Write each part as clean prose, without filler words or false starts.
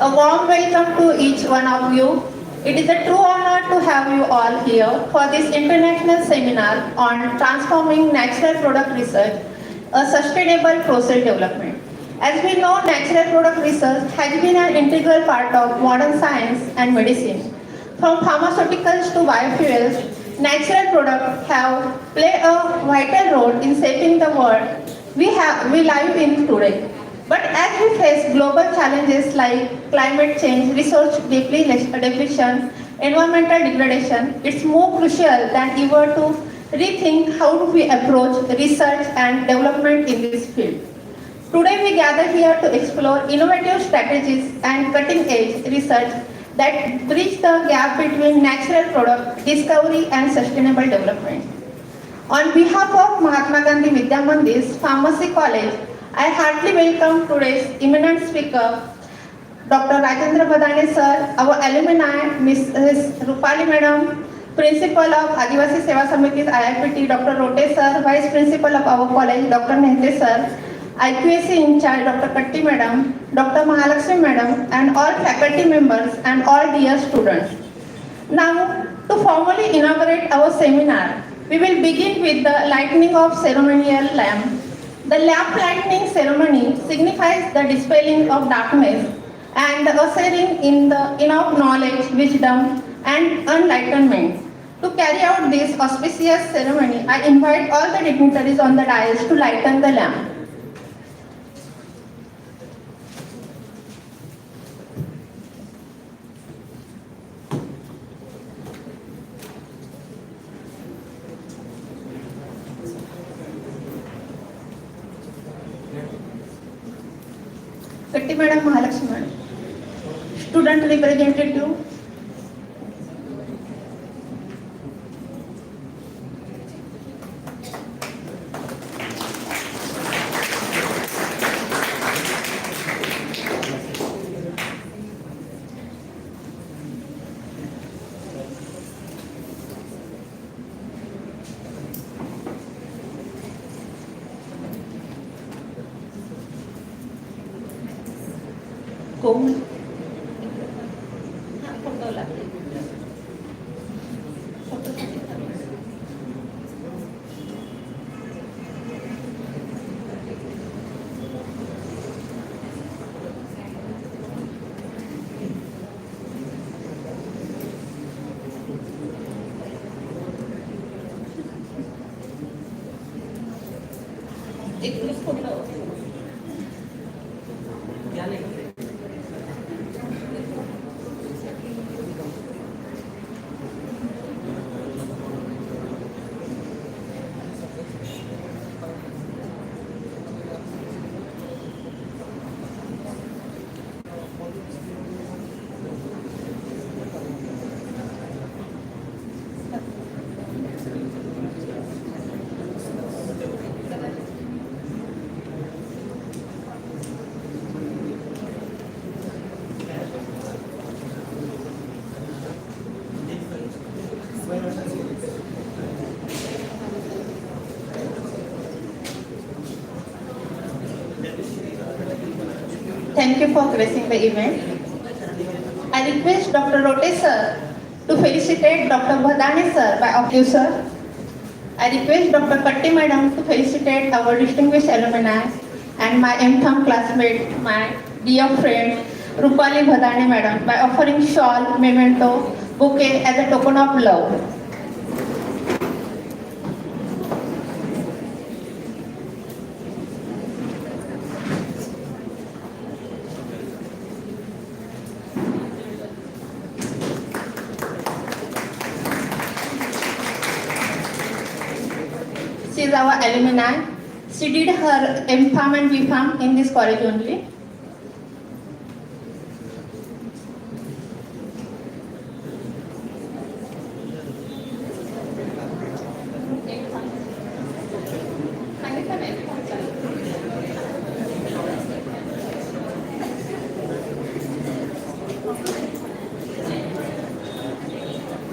A warm welcome to each one of you. It is a true honor to have you all here for this international seminar on transforming natural product research, a sustainable process development. As we know, natural product research has been an integral part of modern science and medicine. From pharmaceuticals to biofuels, natural products have played a vital role in shaping the world we live in today. But as we face global challenges like climate change, resource depletion, environmental degradation, it's more crucial than ever to rethink how do we approach research and development in this field. Today we gather here to explore innovative strategies and cutting-edge research that bridge the gap between natural product discovery and sustainable development. On behalf of Mahatma Gandhi Vidya Mandir's Pharmacy College, I heartily welcome today's eminent speaker, Dr. Rajendra Bhadane sir, our alumni, Ms. Rupali madam, Principal of Adivasi Seva Samiti's IIPT, Dr. Rote sir, Vice Principal of our college, Dr. Nehte sir, IQAC in charge, Dr. Katti madam, Dr. Mahalakshmi madam, and all faculty members and all dear students. Now, to formally inaugurate our seminar, we will begin with the lighting of ceremonial lamp. The lamp lighting ceremony signifies the dispelling of darkness and the ushering in the enough knowledge, wisdom, and enlightenment. To carry out this auspicious ceremony, I invite all the dignitaries on the dais to lighten the lamp. Katti madam, Mahalakshmi madam. Student representative. Thank you for gracing the event. I request Dr. Rote sir to felicitate Dr. Bhadane sir by offering sir. I request Dr. Katti madam to felicitate our distinguished alumni and my M.Pharm classmate, my dear friend Rupali Bhadane madam by offering shawl, memento, bouquet as a token of love. She is our alumni. She did her M.Pharm and B.Pharm in this college only.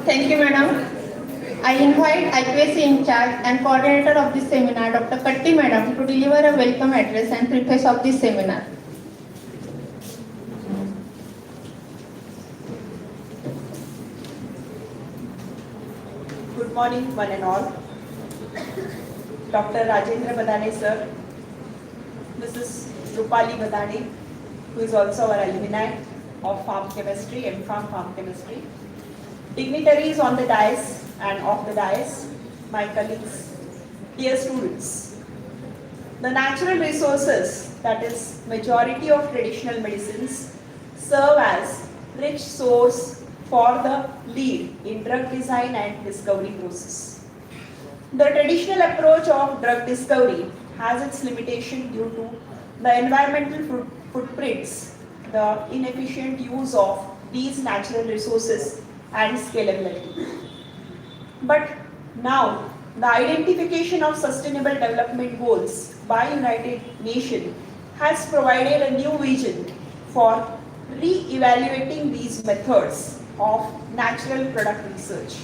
Thank you, madam. I invite IQAC in charge and coordinator of this seminar, Dr. Katti madam, to deliver a welcome address and preface of this seminar. Good morning, one and all. Dr. Rajendra Bhadane sir, Mrs. Rupali Bhadane, who is also our alumni of Farm Chemistry, M.Pharm Farm Chemistry, dignitaries on the dais and off the dais, my colleagues, dear students. The natural resources, that is majority of traditional medicines, serve as rich source for the lead in drug design and discovery process. The traditional approach of drug discovery has its limitation due to the environmental footprints, the inefficient use of these natural resources and scalability. But now, the identification of sustainable development goals by United Nations has provided a new vision for re-evaluating these methods of natural product research.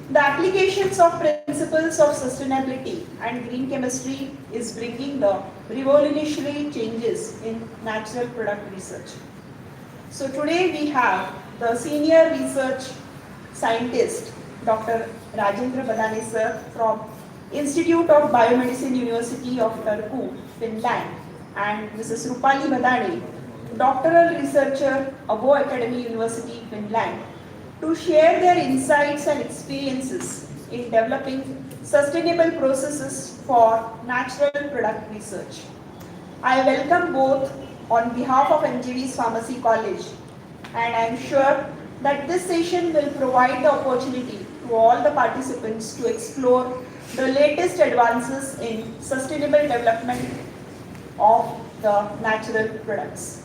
The applications of principles of sustainability and green chemistry is bringing the revolutionary changes in natural product research. So today we have the senior research scientist, Dr. Rajendra Bhadane sir from Institute of Biomedicine, University of Turku, Finland, and Mrs. Rupali Bhadane, doctoral researcher, Abo Academy, University, Finland, to share their insights and experiences in developing sustainable processes for natural product research. I welcome both on behalf of MGV's Pharmacy College, and I am sure that this session will provide the opportunity to all the participants to explore the latest advances in sustainable development of the natural products.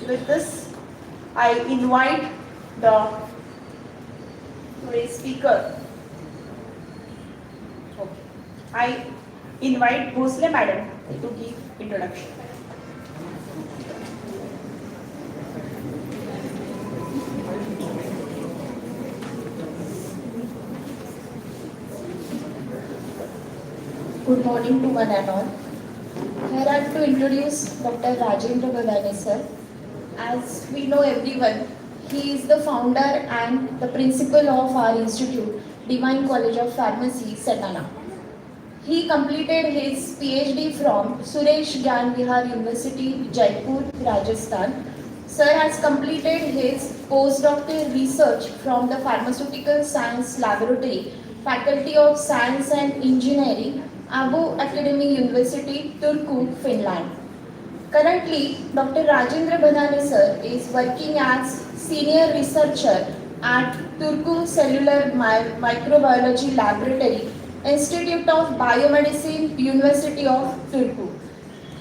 With this, I invite the speaker. I invite Bhosle Madam to give introduction. Good morning to one and all. Here I am to introduce Dr. Rajendra Bhadane sir. As we know everyone, he is the founder and the principal of our institute, Divine College of Pharmacy, Satana. He completed his PhD from Suresh Gyan Vihar University, Jaipur, Rajasthan. Sir has completed his postdoctoral research from the Pharmaceutical Science Laboratory, Faculty of Science and Engineering, Abo Academy University, Turku, Finland. Currently, Dr. Rajendra Bhadane sir is working as senior researcher at Turku Cellular Microbiology Laboratory, Institute of Biomedicine, University of Turku.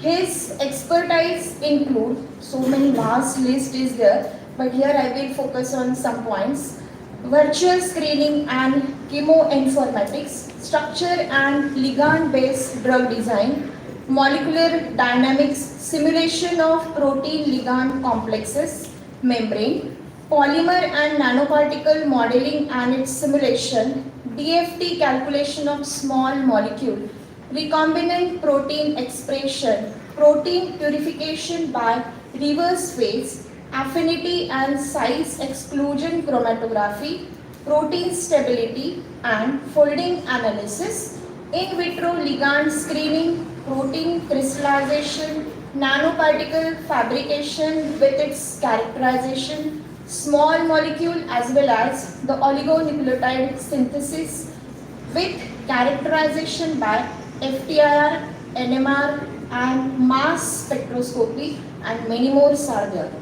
His expertise include, so many vast list is there, but here I will focus on some points. Virtual screening and chemoinformatics, structure and ligand-based drug design, molecular dynamics, simulation of protein ligand complexes, membrane, polymer and nanoparticle modeling and its simulation, DFT calculation of small molecule, recombinant protein expression, protein purification by reverse phase, affinity and size exclusion chromatography, protein stability and folding analysis, in vitro ligand screening, protein crystallization, nanoparticle fabrication with its characterization, small molecule as well as the oligonucleotide synthesis with characterization by FTIR, NMR and mass spectroscopy, and many more are there.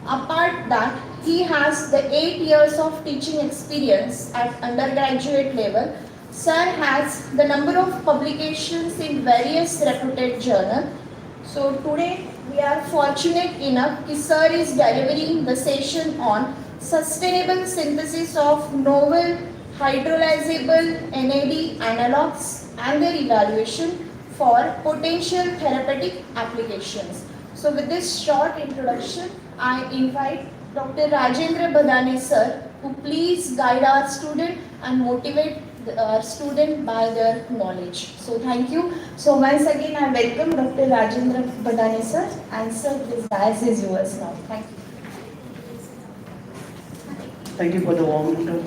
Apart that, he has the 8 years of teaching experience at undergraduate level. Sir has the number of publications in various reputed journals. So today we are fortunate enough that Sir is delivering the session on sustainable synthesis of novel hydrolyzable NAD analogs and their evaluation for potential therapeutic applications. So with this short introduction, I invite Dr. Rajendra Bhadane sir to please guide our student and motivate our student by their knowledge. So thank you. So once again I welcome Dr. Rajendra Bhadane sir, and sir, this dais is yours now. Thank you. Thank you for the warm welcome.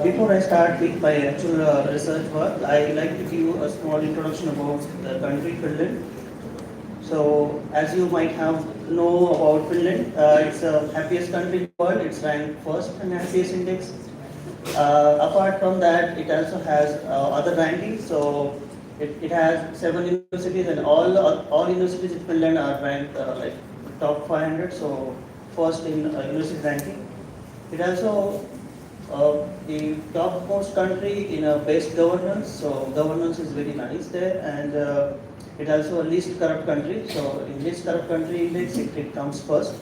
Before I start with my actual research work, I like to give a small introduction about the country Finland. So, as you might have know about Finland, it's the happiest country in the world. It's ranked first in happiest index. Apart from that, it also has other rankings. So, it has 7 universities, and all universities in Finland are ranked like top 500. So, first in university ranking. It also the topmost country in best governance, so governance is very nice there, and it also a least corrupt country. So in least corrupt country index, it comes first.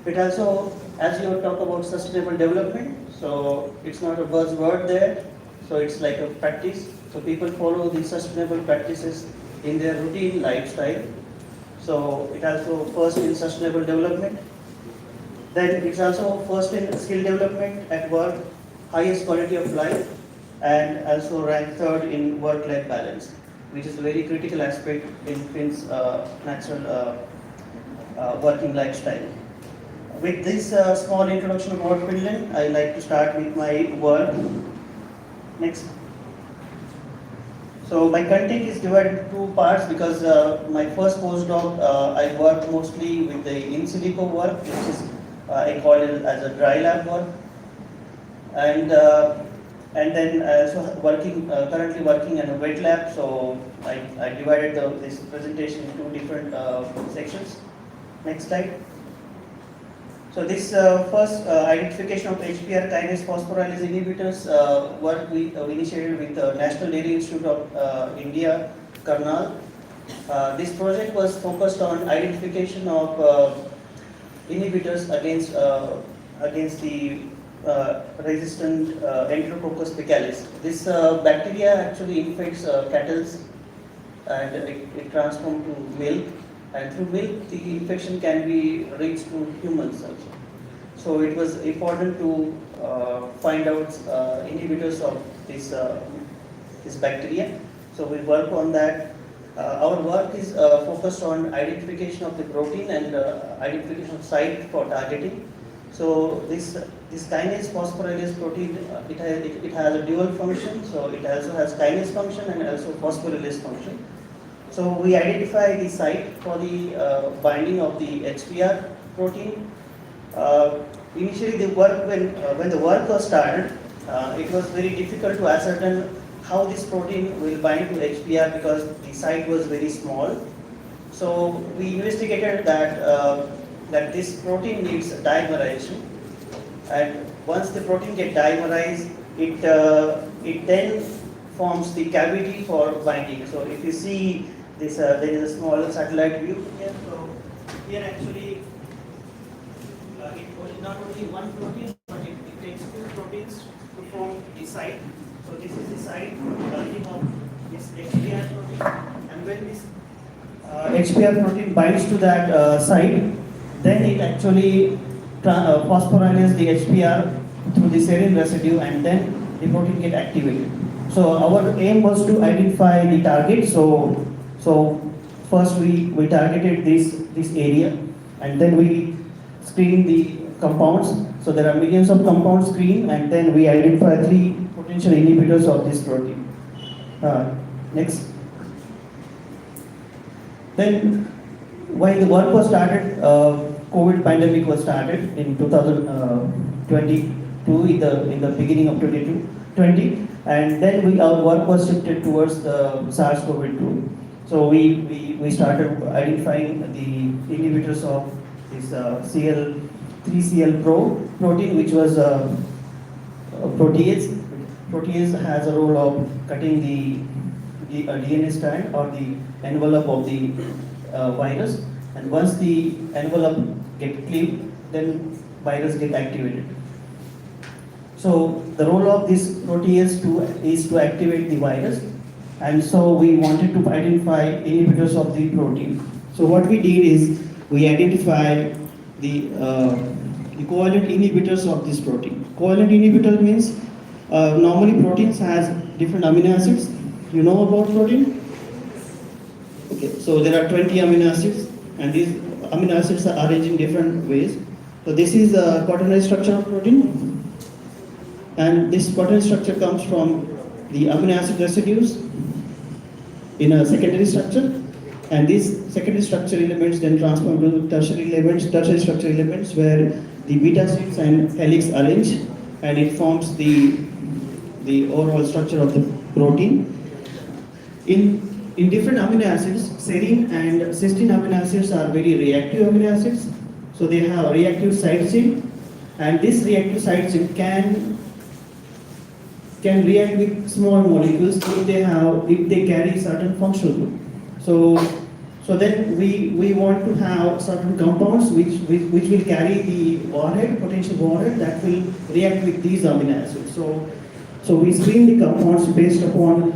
It also, as you talk about sustainable development, so it's not a buzzword there, so it's like a practice. So people follow these sustainable practices in their routine lifestyle. So it also first in sustainable development. Then it's also first in skill development at work, highest quality of life, and also ranked third in work-life balance, which is a very critical aspect in Finn's natural working lifestyle. With this small introduction about Finland, I like to start with my work. Next. So my content is divided into two parts because my first postdoc, I worked mostly with the in silico work, which is I call it as a dry lab work, and then also currently working in a wet lab. So I divided this presentation into different sections. Next slide. So this first identification of HPR kinase phosphorylase inhibitors work we initiated with the National Dairy Institute of India, Karnal. This project was focused on identification of inhibitors against the resistant Enterococcus faecalis. This bacteria actually infects cattle, and it transforms to milk, and through milk the infection can be reached to humans also. So it was important to find out inhibitors of this bacteria. So we work on that. our work is focused on identification of the protein and identification of site for targeting. So this kinase phosphorylase protein, it has a dual function. So it also has kinase function and also phosphorylase function. So we identify the site for the binding of the HPR protein. Initially, the work when the work was started, it was very difficult to ascertain how this protein will bind to HPR because the site was very small. So we investigated that this protein needs dimerization, and once the protein gets dimerized, it then forms the cavity for binding. So if you see this, there is a small satellite view here. So here actually it was not only one protein, but it takes two proteins to form the site. So this is the site of this HPR protein, and when this HPR protein binds to that site, then it actually phosphorylates the HPR through the serine residue, and then the protein get activated. So our aim was to identify the target. So first we targeted this area, and then we screened the compounds. So there are millions of compounds screened, and then we identify 3 potential inhibitors of this protein. Next. Then while the work was started, COVID pandemic was started in 2022, in the beginning of 2020, and then our work was shifted towards the SARS-CoV-2. So we started identifying the inhibitors of this CL3CL protein, which was a protease. Protease has a role of cutting the DNA strand or the envelope of the virus, and once the envelope get cleaved, then virus get activated. So the role of this protease is to activate the virus, and so we wanted to identify inhibitors of the protein. So what we did is we identified the covalent inhibitors of this protein. Covalent inhibitor means normally proteins has different amino acids. You know about protein? Okay, so there are 20 amino acids, and these amino acids are arranged in different ways. So this is the quaternary structure of protein, and this quaternary structure comes from the amino acid residues in a secondary structure, and these secondary structure elements then transform to tertiary structure elements where the beta sheets and helix arrange, and it forms the overall structure of the protein. In different amino acids, serine and cysteine amino acids are very reactive amino acids. So they have reactive side chain, and this reactive side chain can react with small molecules if they carry certain functional group. So then we want to have certain compounds which will carry the potential warhead that will react with these amino acids. So we screen the compounds based upon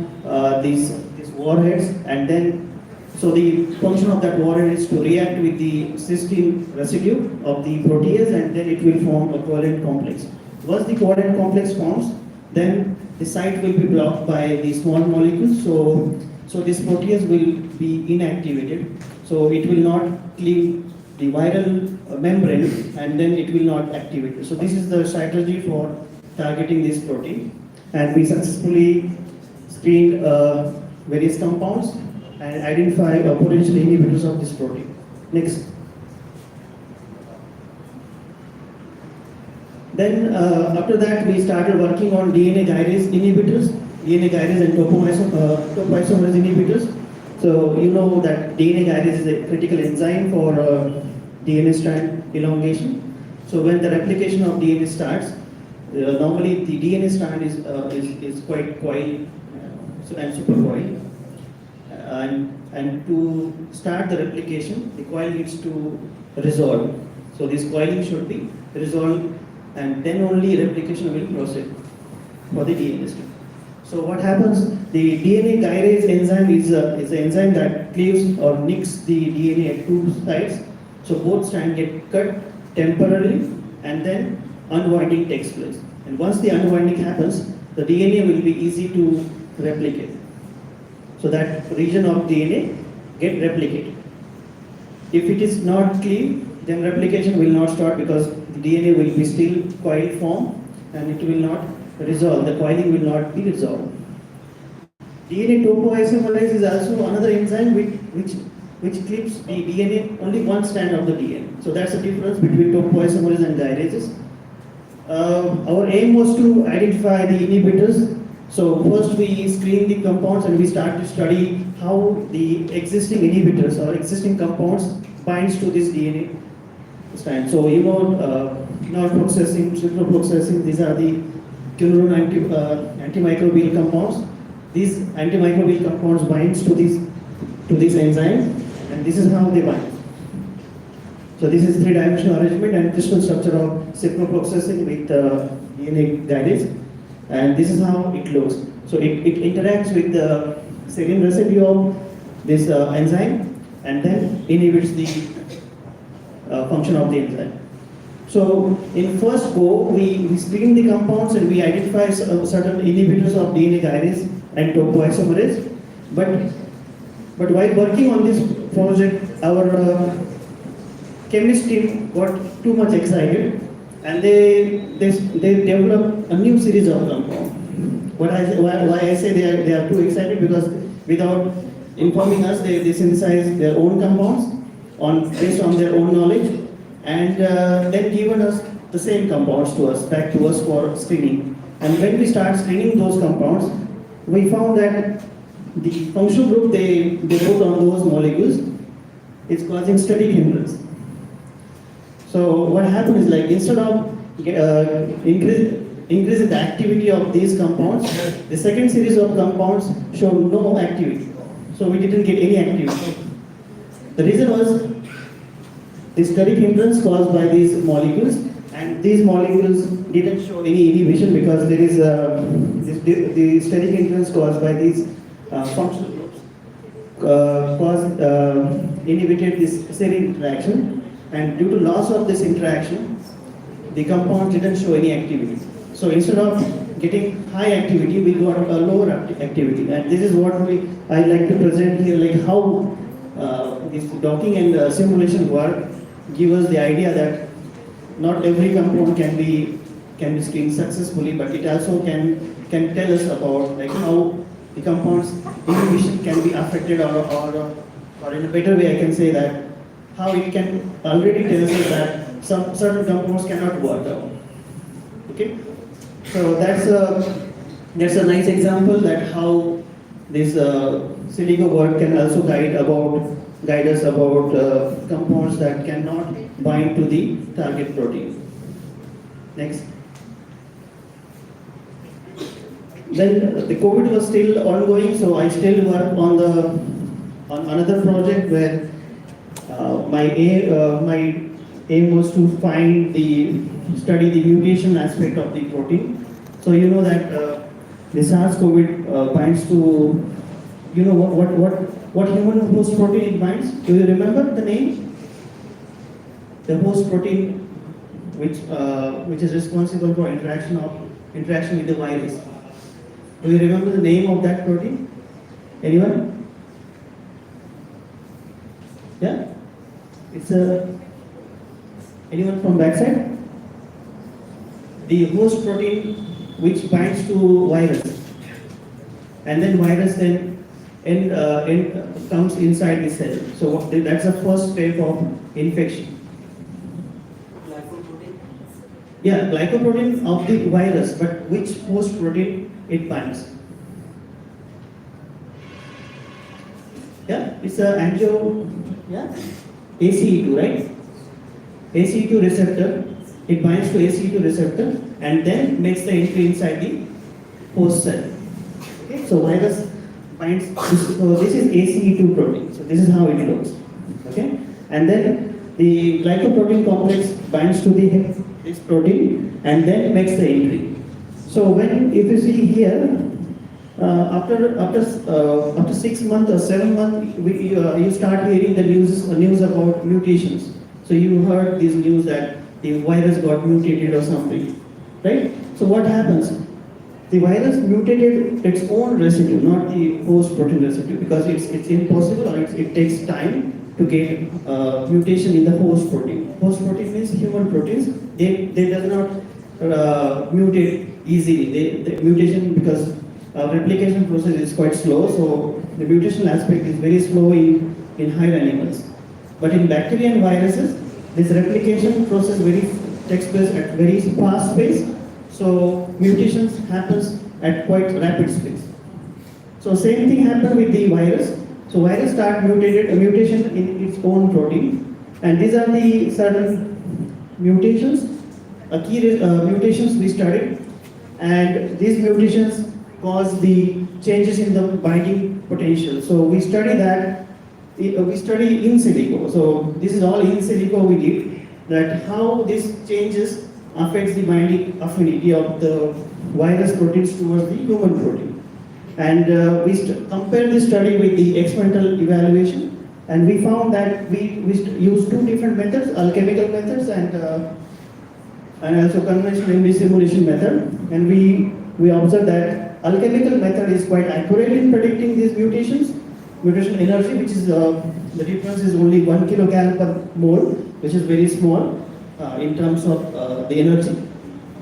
these warheads, and then so the function of that warhead is to react with the cysteine residue of the protease, and then it will form a covalent complex. Once the covalent complex forms, then the site will be blocked by the small molecules. So this protease will be inactivated. So it will not cleave the viral membrane, and then it will not activate it. So this is the strategy for targeting this protein, and we successfully screened various compounds and identify potential inhibitors of this protein. Next. Then after that, we started working on DNA gyrase inhibitors, DNA gyrase and topoisomerase inhibitors. So you know that DNA gyrase is a critical enzyme for DNA strand elongation. So when the replication of DNA starts, normally the DNA strand is quite coiled and supercoiled. And to start the replication, the coil needs to resolve. So this coiling should be resolved, and then only replication will proceed for the DNA strand. So what happens? The DNA gyrase enzyme is an enzyme that cleaves or nicks the DNA at two sides. So both strands get cut temporarily, and then unwinding takes place. And once the unwinding happens, the DNA will be easy to replicate. so that region of DNA get replicated. If it is not clean, then replication will not start because the DNA will be still coiled form and it will not resolve. The coiling will not be resolved. DNA topoisomerase is also another enzyme which clips the DNA only one strand of the DNA. So that's the difference between topoisomerase and gyrases. Our aim was to identify the inhibitors. So first we screen the compounds and we start to study how the existing inhibitors or existing compounds binds to this DNA strand. So non-processing, triple-processing, these are the quinone antimicrobial compounds. These antimicrobial compounds binds to this enzyme, and this is how they bind. So this is three-dimensional arrangement and crystal structure of cycloprocessing with DNA guidance, and this is how it looks. So it interacts with the serine residue of this enzyme and then inhibits the function of the enzyme. So in first go, we screen the compounds and we identify certain inhibitors of DNA guidance and topoisomerase. But while working on this project, our chemist team got too much excited and they developed a new series of compounds. Why I say they are too excited, because without informing us, they synthesize their own compounds based on their own knowledge, and then given us the same compounds back to us for screening. And when we start screening those compounds, we found that the functional group they put on those molecules is causing static hindrance. So what happened is, like, instead of increasing the activity of these compounds, the second series of compounds showed no activity. So we didn't get any activity. The reason was the static hindrance caused by these molecules, and these molecules didn't show any inhibition because there is the static hindrance caused by these functional groups inhibited this serine interaction, and due to loss of this interaction, the compounds didn't show any activity. So instead of getting high activity, we got a lower activity, and this is what I like to present here, like how this docking and simulation work give us the idea that not every compound can be screened successfully, but it also can tell us about, like, how the compound's inhibition can be affected, or in a better way I can say that how it can already tell us that some certain compounds cannot work out. Okay, so that's a nice example that how this silico work can also guide us about compounds that cannot bind to the target protein. Next. Then the COVID was still ongoing, so I still work on another project where my aim was to study the mutation aspect of the protein. So you know that the SARS-CoV binds to, you know what human host protein it binds? Do you remember the name? The host protein which is responsible for interaction with the virus. Do you remember the name of that protein? Anyone? Yeah? It's anyone from backside? The host protein which binds to virus, and then virus comes inside the cell. So that's the first step of infection. Glycoprotein? Yeah, glycoprotein of the virus, but which host protein it binds? Yeah, it's a ACE2, right? ACE2 receptor, it binds to ACE2 receptor and then makes the entry inside the host cell. Okay, so virus binds, so this is ACE2 protein, so this is how it looks. Okay, and then the glycoprotein complex binds to this protein and then makes the entry. So if you see here, after 6 months or 7 months, you start hearing the news about mutations. So you heard this news that the virus got mutated or something, right? So what happens? the virus mutated its own residue, not the host protein residue, because it's impossible or it takes time to get mutation in the host protein. Host protein means human proteins. They does not mutate easily. The mutation, because replication process is quite slow, so the mutational aspect is very slow in higher animals. But in bacteria and viruses, this replication process takes place at very fast pace. So mutations happens at quite rapid pace. So same thing happened with the virus. So virus start mutation in its own protein, and these are the certain mutations, mutations we studied, and these mutations cause the changes in the binding potential. So we study that. We study in silico. So this is all in silico we did, that how these changes affects the binding affinity of the virus proteins towards the human protein. And we compared this study with the experimental evaluation, and we found that we used two different methods, alchemical methods and also conventional MGV simulation method. And we observed that alchemical method is quite accurate in predicting these mutations. Mutation energy, which is the difference is only 1 kilocal per mole, which is very small in terms of the energy.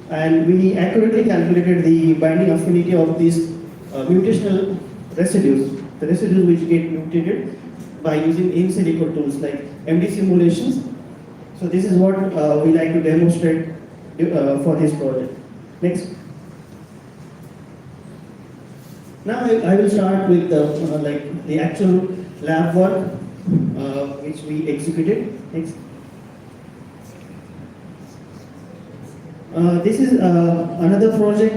And we accurately calculated the binding affinity of these mutational residues, the residues which get mutated by using in silico tools like MD simulations. So this is what we like to demonstrate for this project. Next. Now I will start with the actual lab work which we executed. Next. This is another project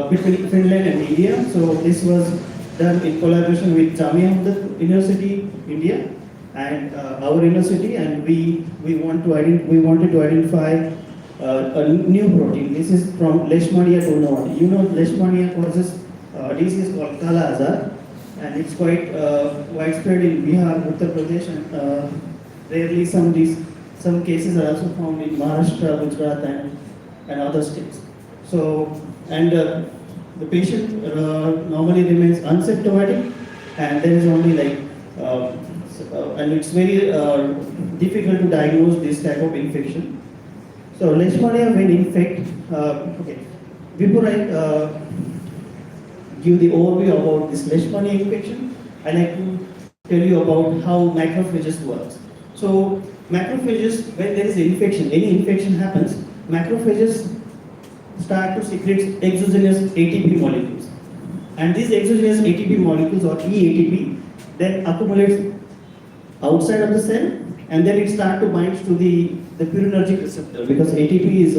between Finland and India. So this was done in collaboration with Jamia University, India, and our university, and we wanted to identify a new protein. This is from Leishmania tonawati. You know, Leishmania causes disease called Kala Azar, and it's quite widespread in Bihar, Uttar Pradesh, and rarely some cases are also found in Maharashtra, Gujarat, and other states. So, and the patient normally remains asymptomatic, and there is only and it's very difficult to diagnose this type of infection. So Leishmania when infect, before I give the overview about this Leishmania infection, I like to tell you about how macrophages works. So macrophages, when there is infection, any infection happens, macrophages start to secrete exogenous ATP molecules. And these exogenous ATP molecules, or eATP, then accumulates outside of the cell, and then it starts to bind to the purinergic receptor, because ATP is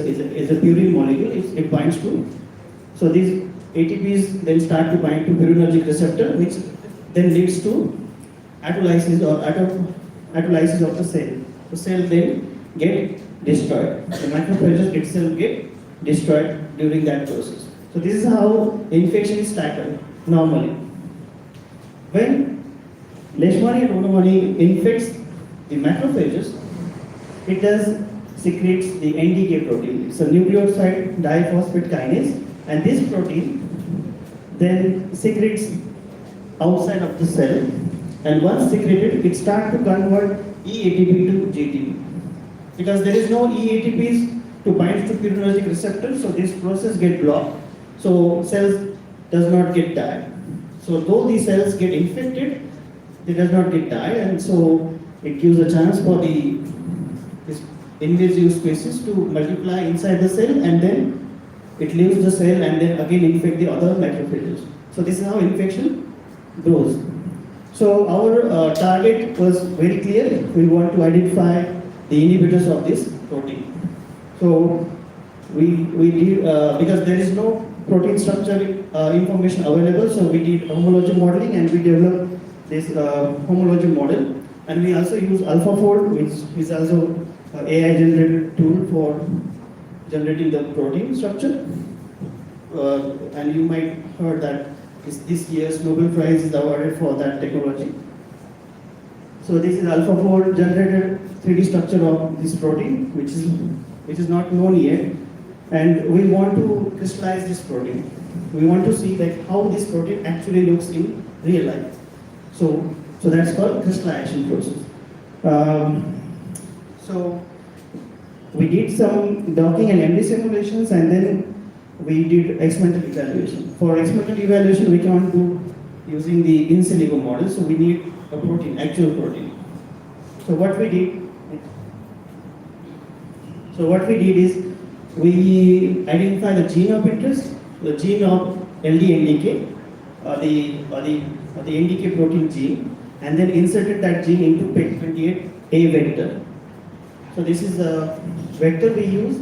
a purine molecule, it binds to. So these ATPs then start to bind to purinergic receptor, which then leads to autolysis of the cell. The cell then get destroyed. The macrophages itself get destroyed during that process. So this is how infection is tackled normally. When Leishmania tonawati infects the macrophages, it does secretes the NDK protein. It's a nucleoside diphosphate kinase, and this protein then secretes outside of the cell, and once secreted, it starts to convert eATP to GTP. Because there is no eATPs to bind to purinergic receptor, so this process gets blocked. So cells does not get die. So though these cells get infected, they does not get die, and so it gives a chance for this invasive species to multiply inside the cell, and then it leaves the cell and then again infect the other macrophages. So this is how infection grows. So our target was very clear. We want to identify the inhibitors of this protein. So we did, because there is no protein structure information available, so we did homology modeling, and we developed this homology model. And we also use AlphaFold, which is also an AI generated tool for generating the protein structure. And you might heard that this year's Nobel Prize is awarded for that technology. So this is AlphaFold generated 3D structure of this protein, which is not known yet. and we want to crystallize this protein. We want to see like how this protein actually looks in real life. So that's called crystallization process. So we did some docking and MD simulations, and then we did experimental evaluation. For experimental evaluation, we can't do using the in silico model, so we need a protein, actual protein. So what we did is we identify the gene of interest, the gene of LDNDK, the NDK protein gene, and then inserted that gene into PEG28A vector. So this is the vector we use,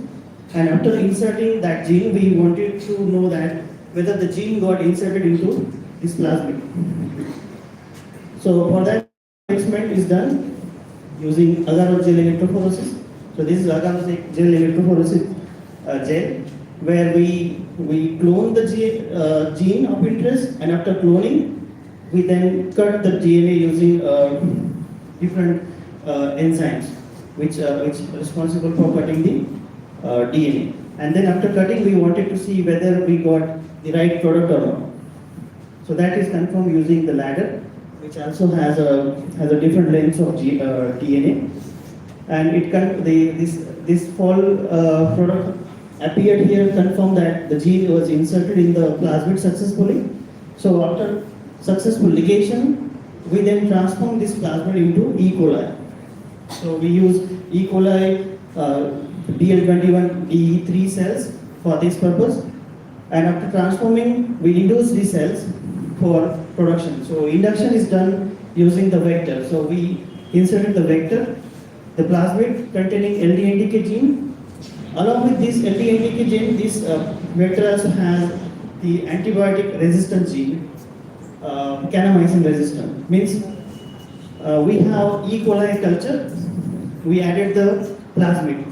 and after inserting that gene, we wanted to know that whether the gene got inserted into this plasmid. So for that, experiment is done using agar gel electrophoresis. So this is agar gel electrophoresis gel, where we clone the gene of interest, and after cloning, we then cut the DNA using different enzymes, which are responsible for cutting the DNA. And then after cutting, we wanted to see whether we got the right product or not. So that is confirmed using the ladder, which also has a different length of DNA, and this fall product appeared here, confirmed that the gene was inserted in the plasmid successfully. So after successful ligation, we then transform this plasmid into E. coli. So we use E. coli DL21DE3 cells for this purpose, and after transforming, we induce these cells for production. So induction is done using the vector. So we inserted the vector, the plasmid containing LDNDK gene. Along with this LDNDK gene, this vector also has the antibiotic resistant gene, kanamycin resistant. Means we have E. coli culture, we added the plasmid,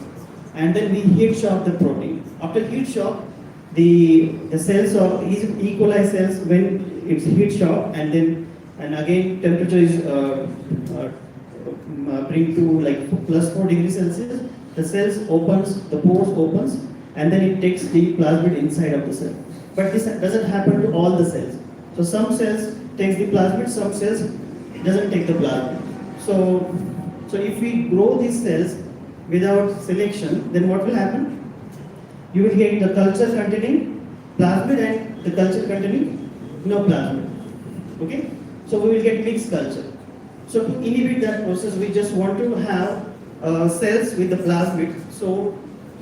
and then we heat shock the protein. After heat shock, the cells of E. coli cells, when it's heat shock, and again temperature is bring to like +4 degrees Celsius, the cells opens, the pores opens, and then it takes the plasmid inside of the cell. But this doesn't happen to all the cells. So some cells takes the plasmid, some cells doesn't take the plasmid. So if we grow these cells without selection, then what will happen? You will get the culture containing plasmid and the culture containing no plasmid. Okay? So we will get mixed culture. So to inhibit that process, we just want to have cells with the plasmid. So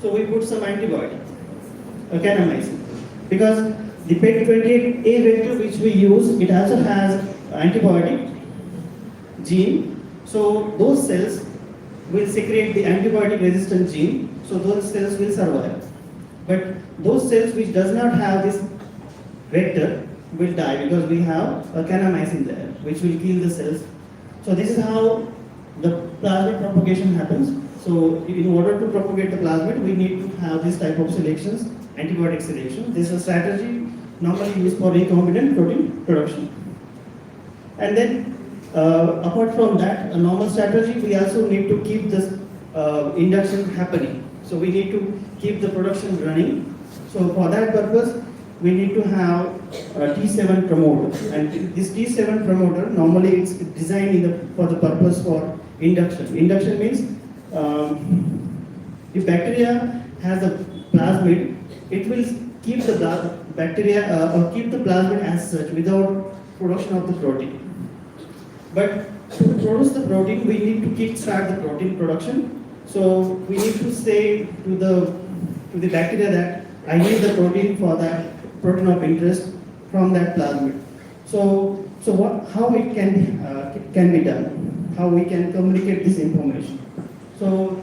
we put some antibiotic, kanamycin, because the PEG28A vector which we use, it also has antibiotic gene. So those cells will secrete the antibiotic resistant gene. So those cells will survive. But those cells which does not have this vector will die because we have a kanamycin there, which will kill the cells. So this is how the plasmid propagation happens. So in order to propagate the plasmid, we need to have this type of selections, antibiotic selection. This is a strategy normally used for recombinant protein production. And then apart from that, a normal strategy, we also need to keep this induction happening. So we need to keep the production running. So for that purpose, we need to have a T7 promoter. And this T7 promoter, normally it's designed for the purpose for induction. Induction means if bacteria has a plasmid, it will keep the bacteria or keep the plasmid as such without production of the protein. But to produce the protein, we need to kickstart the protein production. So we need to say to the bacteria that I need the protein for that protein of interest from that plasmid. So how it can be done? How we can communicate this information? So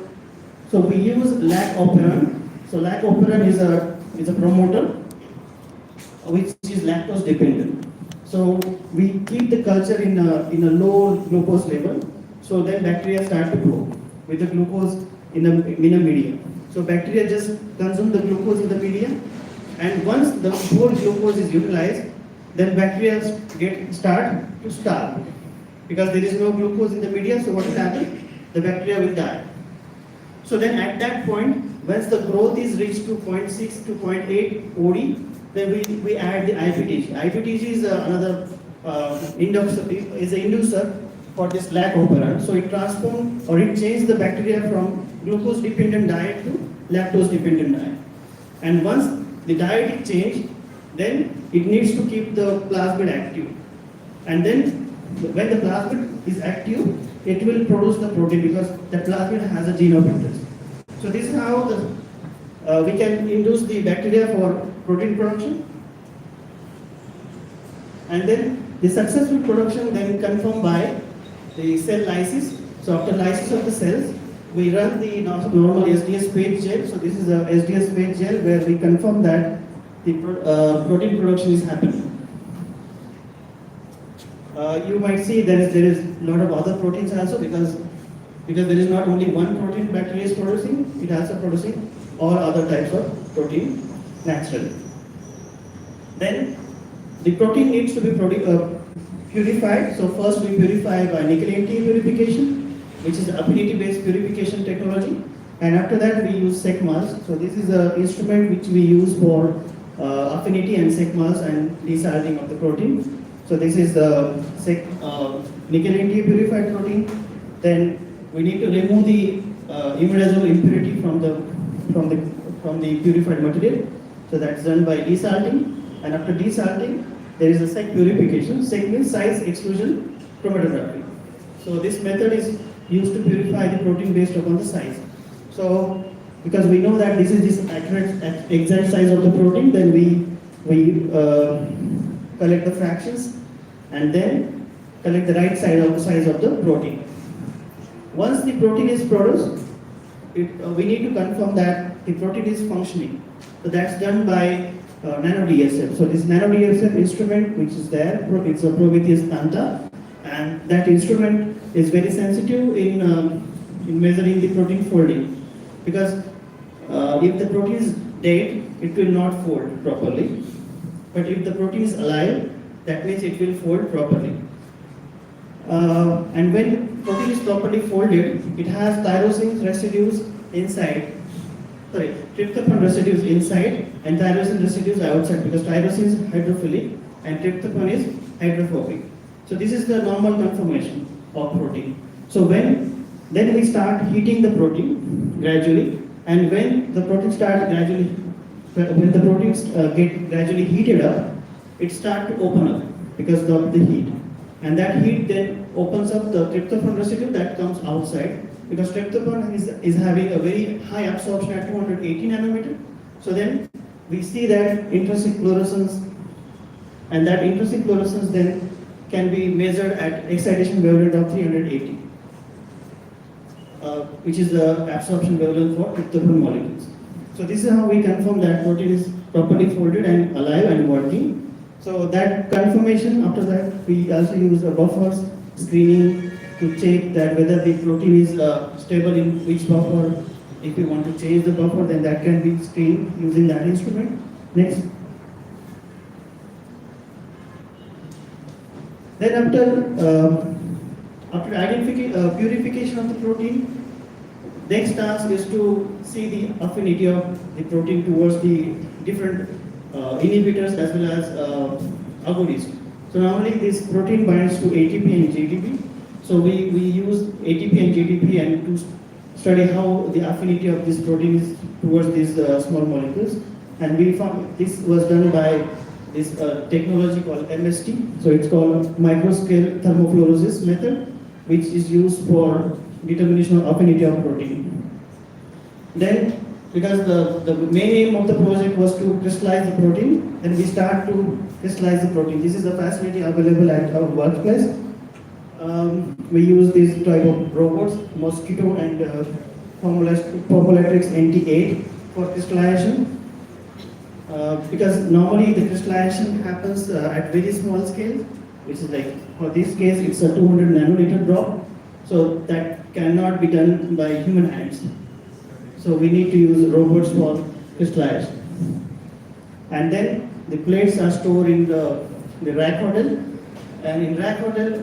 we use lac operon. So lac operon is a promoter which is lactose dependent. So we keep the culture in a low glucose level. So then bacteria start to grow with the glucose in a medium. So bacteria just consume the glucose in the medium, and once the whole glucose is utilized, then bacteria start to starve because there is no glucose in the medium. So what will happen? The bacteria will die. So then at that point, once the growth is reached to 0.6 to 0.8 OD, then we add the IPTG. IPTG is another inducer for this lac operant. So it transforms or it changes the bacteria from glucose dependent diet to lactose dependent diet. And once the diet is changed, then it needs to keep the plasmid active. And then when the plasmid is active, it will produce the protein because the plasmid has a gene of interest. So this is how we can induce the bacteria for protein production. And then the successful production then confirmed by the cell lysis. So after lysis of the cells, we run the normal SDS phase gel. So this is a SDS phase gel where we confirm that the protein production is happening. You might see there is a lot of other proteins also because there is not only one protein bacteria is producing, it also producing all other types of protein naturally. Then the protein needs to be purified. So first we purify by nickel NT purification, which is affinity based purification technology. And after that we use SECMAS. So this is an instrument which we use for affinity and SECMAS and desalting of the protein. So this is the nickel NT purified protein. Then we need to remove the imidazole impurity from the purified material. So that's done by desalting. And after desalting, there is a SEC purification. SEC means size exclusion chromatography. So this method is used to purify the protein based upon the size. So because we know that this is this accurate exact size of the protein, then we collect the fractions and then collect the right size of the protein. Once the protein is produced, we need to confirm that the protein is functioning. So that's done by nano DSF. So this nano DSF instrument which is there, it's a Prometheus Panta, and that instrument is very sensitive in measuring the protein folding, because if the protein is dead, it will not fold properly. But if the protein is alive, that means it will fold properly. And when protein is properly folded, it has tyrosine residues inside. Sorry, tryptophan residues inside and tyrosine residues outside, because tyrosine is hydrophilic and tryptophan is hydrophobic. So this is the normal conformation of protein. So then we start heating the protein gradually, and when the proteins get gradually heated up, it starts to open up because of the heat. And that heat then opens up the tryptophan residue that comes outside, because tryptophan is having a very high absorption at 280 nanometer. So then we see that intrinsic fluorescence, and that intrinsic fluorescence then can be measured at excitation wavelength of 380, which is the absorption wavelength for tryptophan molecules. So this is how we confirm that protein is properly folded and alive and working. So that confirmation, after that we also use a buffers screening to check that whether the protein is stable in which buffer. If we want to change the buffer, then that can be screened using that instrument. Next. Then after purification of the protein, next task is to see the affinity of the protein towards the different inhibitors as well as agonists. So normally this protein binds to ATP and GDP. So we use ATP and GDP and to study how the affinity of this protein is towards these small molecules. And we found this was done by this technology called MST. So it's called microscale thermofluorosis method, which is used for determination of affinity of protein. Then, because the main aim of the project was to crystallize the protein, then we start to crystallize the protein. This is the facility available at our workplace. We use this type of robots, Mosquito and Formulatrix NT8 for crystallization. Because normally the crystallization happens at very small scale, which is like, for this case, it's a 200 nanoliter drop. So that cannot be done by human hands. So we need to use robots for crystallization. And then the plates are stored in the rack model. And in rack model,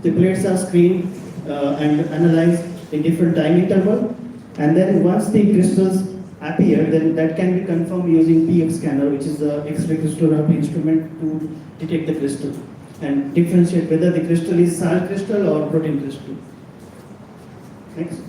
the plates are screened and analyzed in different time interval. And then once the crystals appear, then that can be confirmed using PF scanner, which is the X-ray crystallography instrument to detect the crystal and differentiate whether the crystal is salt crystal or protein crystal. Next.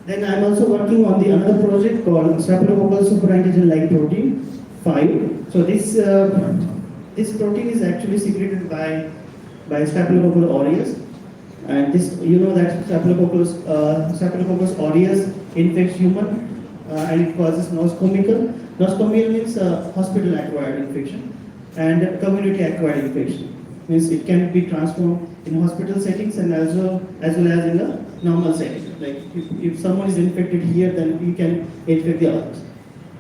Then I'm also working on the another project called Staphylococcal superantigen-like protein 5. So this protein is actually secreted by Staphylococcal aureus, and this that Staphylococcus aureus infects human and it causes nosocomial. Nosocomial means hospital acquired infection, and community acquired infection means it can be transformed in hospital settings and as well as in a normal setting. Like if someone is infected here, then we can infect the others.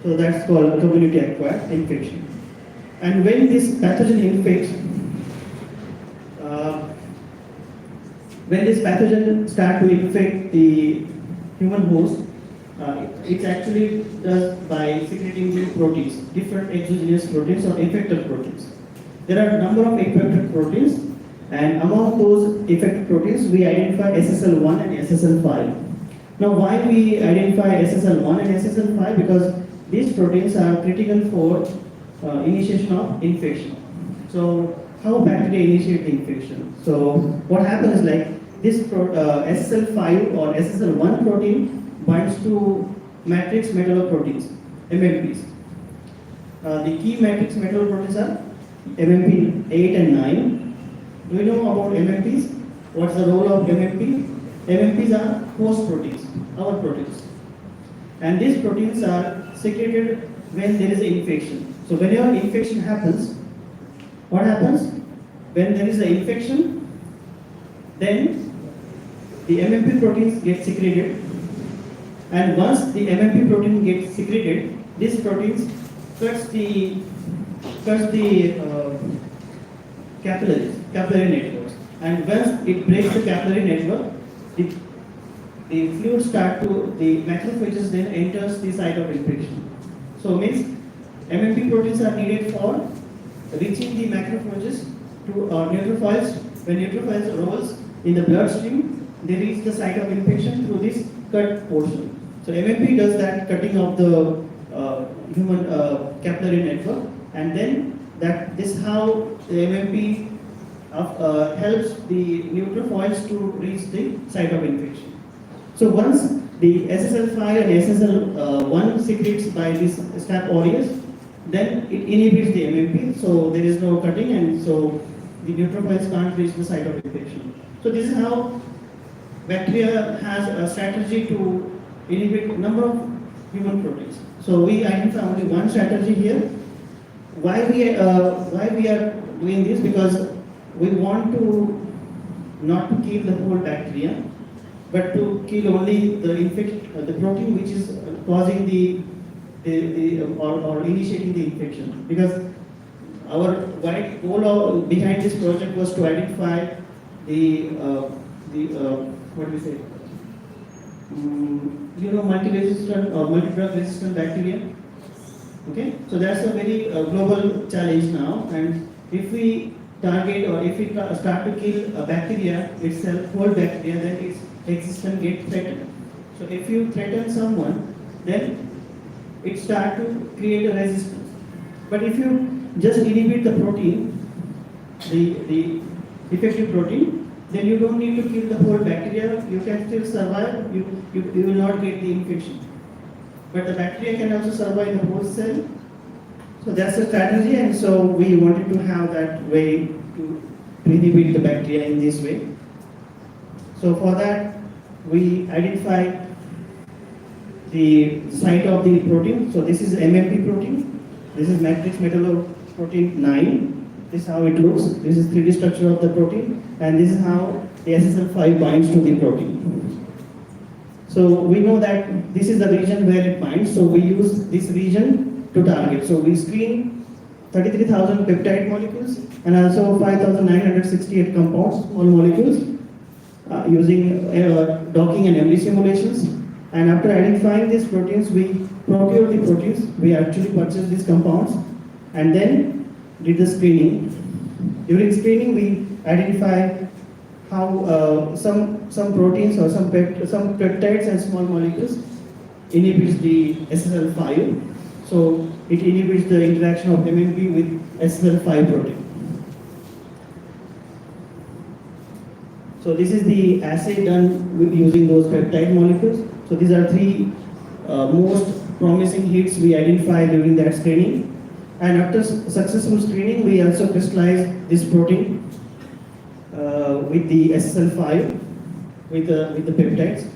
So that's called community acquired infection. And when this pathogen infects, when this pathogen start to infect the human host, it actually does by secreting the proteins, different exogenous proteins or effector proteins. There are a number of effector proteins, and among those effector proteins, we identify SSL1 and SSL5. Now, why we identify SSL1 and SSL5? Because these proteins are critical for initiation of infection. So, how bacteria initiate the infection? So, what happens is like this SSL5 or SSL1 protein binds to matrix metalloproteins, MMPs. The key matrix metalloproteins are MMP 8 and 9. Do you know about MMPs? What's the role of MMP? MMPs are host proteins, our proteins. And these proteins are secreted when there is an infection. So whenever infection happens, what happens? When there is an infection, then the MMP proteins get secreted. And once the MMP protein gets secreted, these proteins cuts the capillary networks. And once it breaks the capillary network, the fluid start to, the macrophages then enters the site of infection. So means MMP proteins are needed for reaching the macrophages to neutrophils. When neutrophils rolls in the bloodstream, they reach the site of infection through this cut portion. So MMP does that cutting of the human capillary network, and then this is how the MMP helps the neutrophils to reach the site of infection. So once the SSL5 and SSL1 secretes by this Staph aureus, then it inhibits the MMP, so there is no cutting, and so the neutrophils can't reach the site of infection. So this is how bacteria has a strategy to inhibit number of human proteins. So we identify only one strategy here. Why we are doing this? Because we want to not to kill the whole bacteria, but to kill only the protein which is causing or initiating the infection. Because our wide goal behind this project was to identify what do we say? Multi-resistant or multi-drug resistant bacteria. Okay, so that's a very global challenge now, and if we target or if we start to kill a bacteria itself, whole bacteria, then its existence gets threatened. So if you threaten someone, then it starts to create a resistance. But if you just inhibit the protein, the effective protein, then you don't need to kill the whole bacteria. You can still survive. You will not get the infection. But the bacteria can also survive the whole cell. So that's the strategy, and so we wanted to have that way to inhibit the bacteria in this way. So for that, we identified the site of the protein. So this is MMP protein. This is matrix metalloprotein 9. This is how it looks. This is 3D structure of the protein, and this is how the SSL5 binds to the protein. So we know that this is the region where it binds, so we use this region to target. So we screen 33,000 peptide molecules and also 5,968 compounds, small molecules, using docking and MD simulations. And after identifying these proteins, we procure the proteins. We actually purchase these compounds and then did the screening. During screening, we identify how some proteins or some peptides and small molecules inhibits the SSL5. So it inhibits the interaction of MMP with SSL5 protein. So this is the assay done with using those peptide molecules. So these are three most promising hits we identified during that screening. And after successful screening, we also crystallized this protein with the SSL5 with the peptides.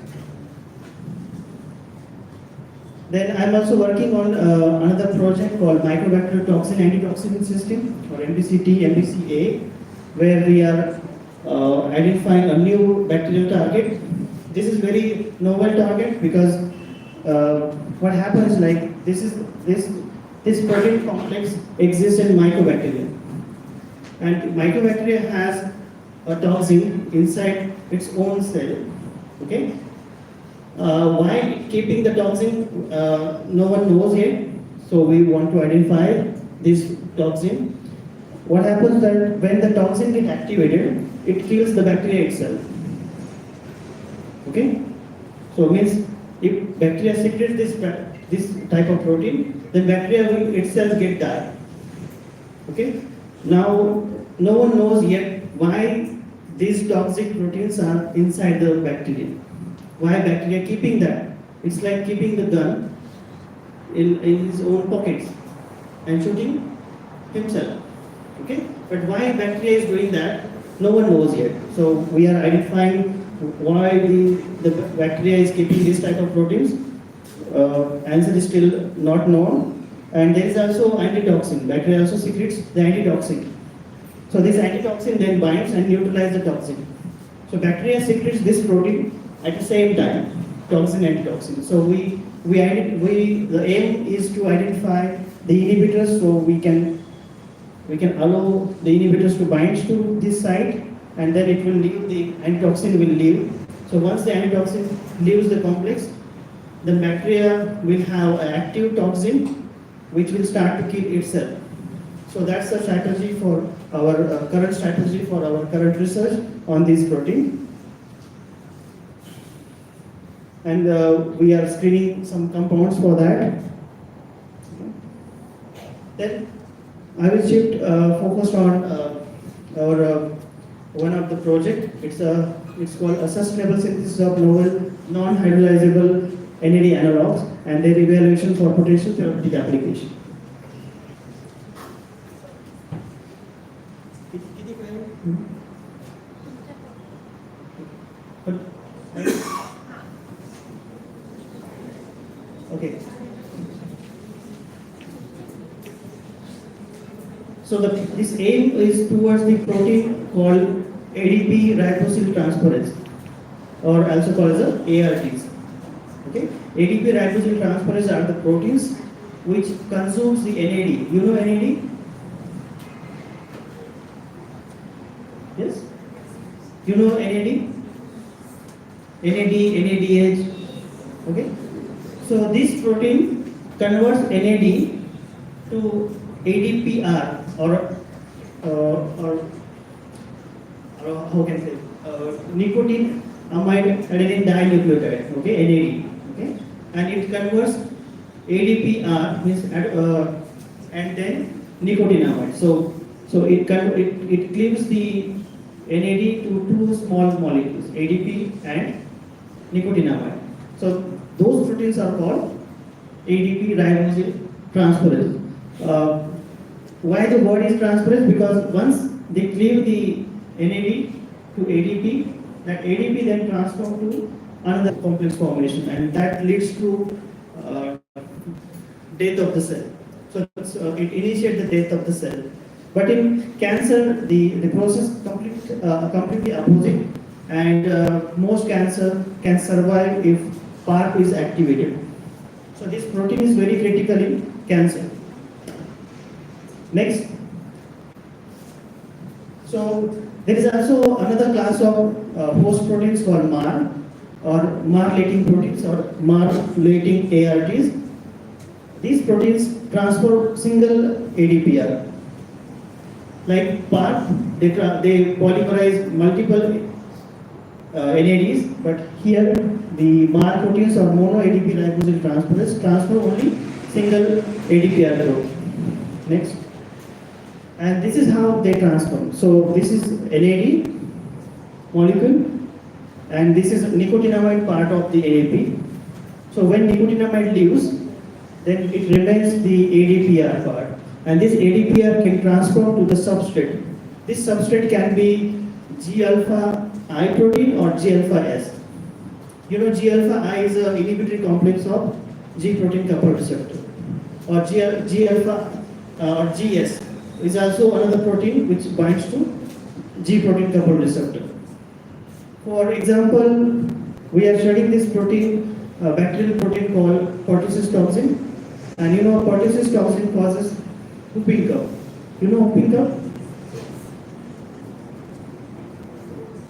Then I'm also working on another project called Microbacterial Toxin Antitoxin System, or MBCT, MBCA, where we are identifying a new bacterial target. This is very novel target because what happens, like this protein complex exists in mycobacteria, and mycobacteria has a toxin inside its own cell. Okay. Why keeping the toxin? No one knows yet. So we want to identify this toxin. What happens that when the toxin gets activated, it kills the bacteria itself. Okay. So means if bacteria secretes this type of protein, then bacteria will itself get die. Okay. Now no one knows yet why these toxic proteins are inside the bacteria. Why bacteria keeping that? It's like keeping the gun in his own pockets and shooting himself. Okay? But why bacteria is doing that? No one knows yet. So we are identifying why the bacteria is keeping this type of proteins. Answer is still not known. And there is also antitoxin. Bacteria also secretes the antitoxin. So this antitoxin then binds and neutralizes the toxin. So bacteria secretes this protein at the same time, toxin, antitoxin. So the aim is to identify the inhibitors, so we can allow the inhibitors to bind to this site, and then it will leave, the antitoxin will leave. So once the antitoxin leaves the complex, the bacteria will have an active toxin which will start to kill itself. So that's the strategy for our current strategy for our current research on this protein. And we are screening some compounds for that. Then I will shift focus on our one of the project. It's called a sustainable synthesis of novel non-hydrolyzable NAD analogs and their evaluation for potential therapeutic application. Okay. So this aim is towards the protein called ADP ribosyl transferase, or also called as ARTs. Okay. ADP ribosyl transferase are the proteins which consumes the NAD. You know NAD? Yes? You know NAD? NAD, NADH. Okay. So this protein converts NAD to ADPR or how can I say nicotine amide adenine dinucleotide. Okay, NAD. Okay, and it converts ADPR means and then nicotinamide. So it cleaves the NAD to two small molecules, ADP and nicotinamide. So those proteins are called ADP ribosyl transferase. Why the word is transferase? Because once they cleave the NAD to ADP, that ADP then transforms to another complex formation, and that leads to death of the cell. So it initiates the death of the cell. But in cancer, the process completely opposite, and most cancer can survive if PARP is activated. So this protein is very critical in cancer. Next. So there is also another class of host proteins called MAR, or MAR-lating proteins, or MAR-lating ARTs. These proteins transport single ADPR. Like PARP, they polymerize multiple NADs, but here the MAR proteins or mono ADP ribosyl transferase transfer only single ADPR group. Next. And this is how they transform. So this is NAD molecule, and this is nicotinamide part of the ADP. So when nicotinamide leaves, then it remains the ADPR part, and this ADPR can transform to the substrate. This substrate can be G-alpha I protein or G-alpha S. You know, G-alpha I is an inhibitory complex of G protein coupled receptor, or G-alpha or GS is also another protein which binds to G protein coupled receptor. For example, we are studying this protein, bacterial protein called pertussis toxin, and you know pertussis toxin causes whooping cough. You know whooping cough?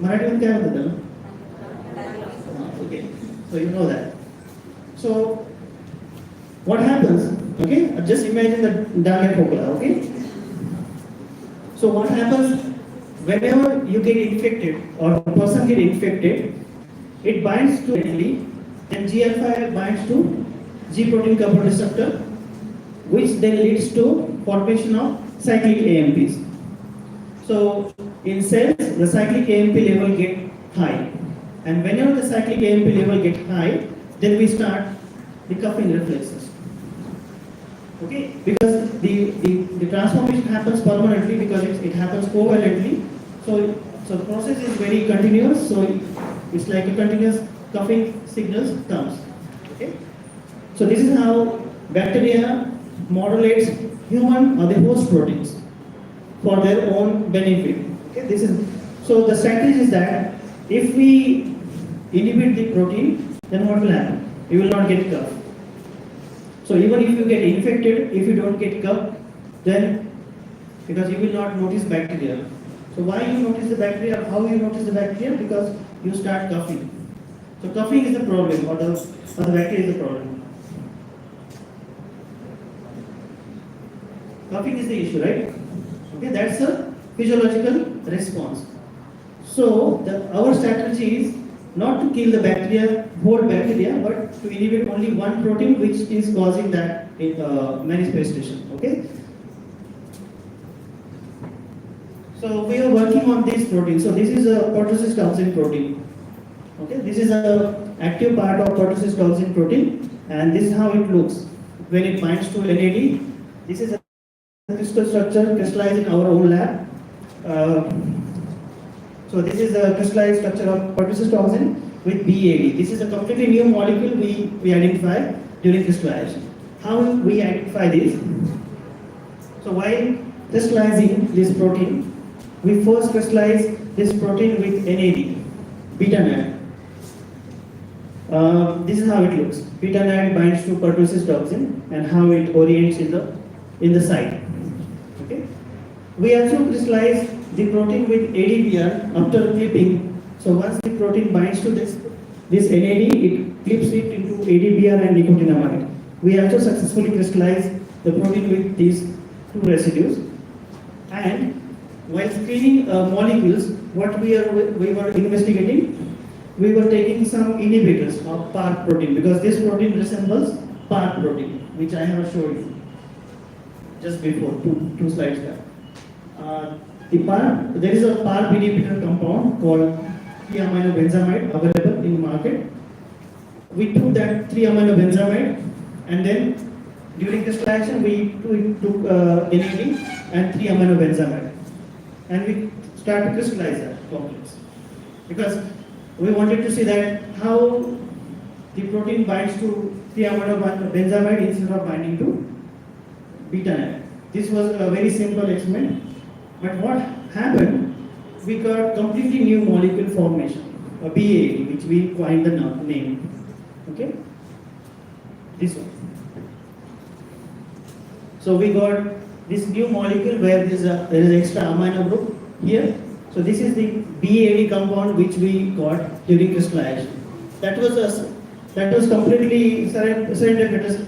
Marathi में क्या होता है? Okay, so you know that. So what happens? Okay, just imagine the Dahlia. Okay. So what happens whenever you get infected or a person get infected, it binds to G, and G-alpha binds to G protein coupled receptor, which then leads to formation of cyclic AMPs. So in cells, the cyclic AMP level get high, and whenever the cyclic AMP level get high, then we start the coughing reflexes. Okay, because the transformation happens permanently because it happens covalently. So the process is very continuous. So it's like a continuous coughing signals comes. Okay, so this is how bacteria modulates human or the host proteins for their own benefit. Okay, this is so the strategy is that if we inhibit the protein, then what will happen? You will not get cough. So even if you get infected, if you don't get cough, then because you will not notice bacteria. So why you notice the bacteria? How you notice the bacteria? Because you start coughing. So coughing is the problem, or the bacteria is the problem. Coughing is the issue, right? Okay, that's a physiological response. So our strategy is not to kill the bacteria, whole bacteria, but to inhibit only one protein which is causing that manifestation. Okay. So we are working on this protein. So this is a pertussis toxin protein. Okay, this is a active part of pertussis toxin protein, and this is how it looks when it binds to NAD. This is a crystal structure crystallized in our own lab. So this is the crystallized structure of pertussis toxin with BAD. This is a completely new molecule we identify during crystallization. How we identify this? So while crystallizing this protein, we first crystallize this protein with NAD, beta NAD. This is how it looks. Beta NAD binds to pertussis toxin and how it orients in the site. Okay. We also crystallize the protein with ADPR after clipping. So once the protein binds to this NAD, it clips it into ADPR and nicotinamide. We also successfully crystallize the protein with these two residues. And while screening molecules, what we were investigating, we were taking some inhibitors of PARP protein because this protein resembles PARP protein, which I have showed you just before, two slides back. There is a PARP inhibitor compound called 3-aminobenzamide available in the market. We took that 3-aminobenzamide, and then during crystallization we took NAD and 3-aminobenzamide, and we started to crystallize that complex because we wanted to see that how the protein binds to 3-aminobenzamide instead of binding to beta NAD. This was a very simple experiment. But what happened, we got completely new molecule formation, a BAD, which we coined the name. Okay? This one. So we got this new molecule where there is extra amino group here. So this is the BAD compound which we got during crystallization. That was completely serendipitous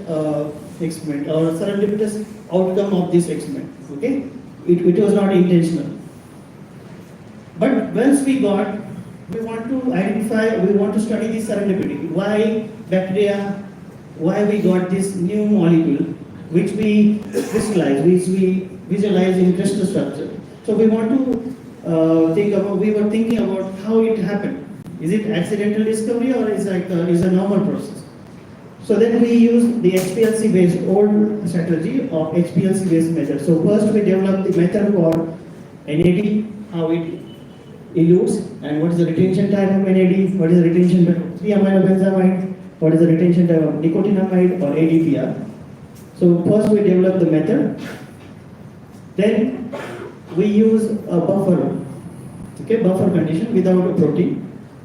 experiment or serendipitous outcome of this experiment. Okay? It was not intentional. But once we got we want to identify, we want to study the serendipity. Why bacteria, why we got this new molecule, which we crystallize, which we visualize in crystal structure. So we want to we were thinking about how it happened. Is it accidental discovery or is is a normal process? So then we use the HPLC based old strategy of HPLC based method. So first we developed the method for NAD, how it elutes, and what is the retention time of NAD, what is the retention time of 3-aminobenzamide, what is the retention time of nicotinamide or ADPR. So first we develop the method, then we use a buffer, buffer condition without a protein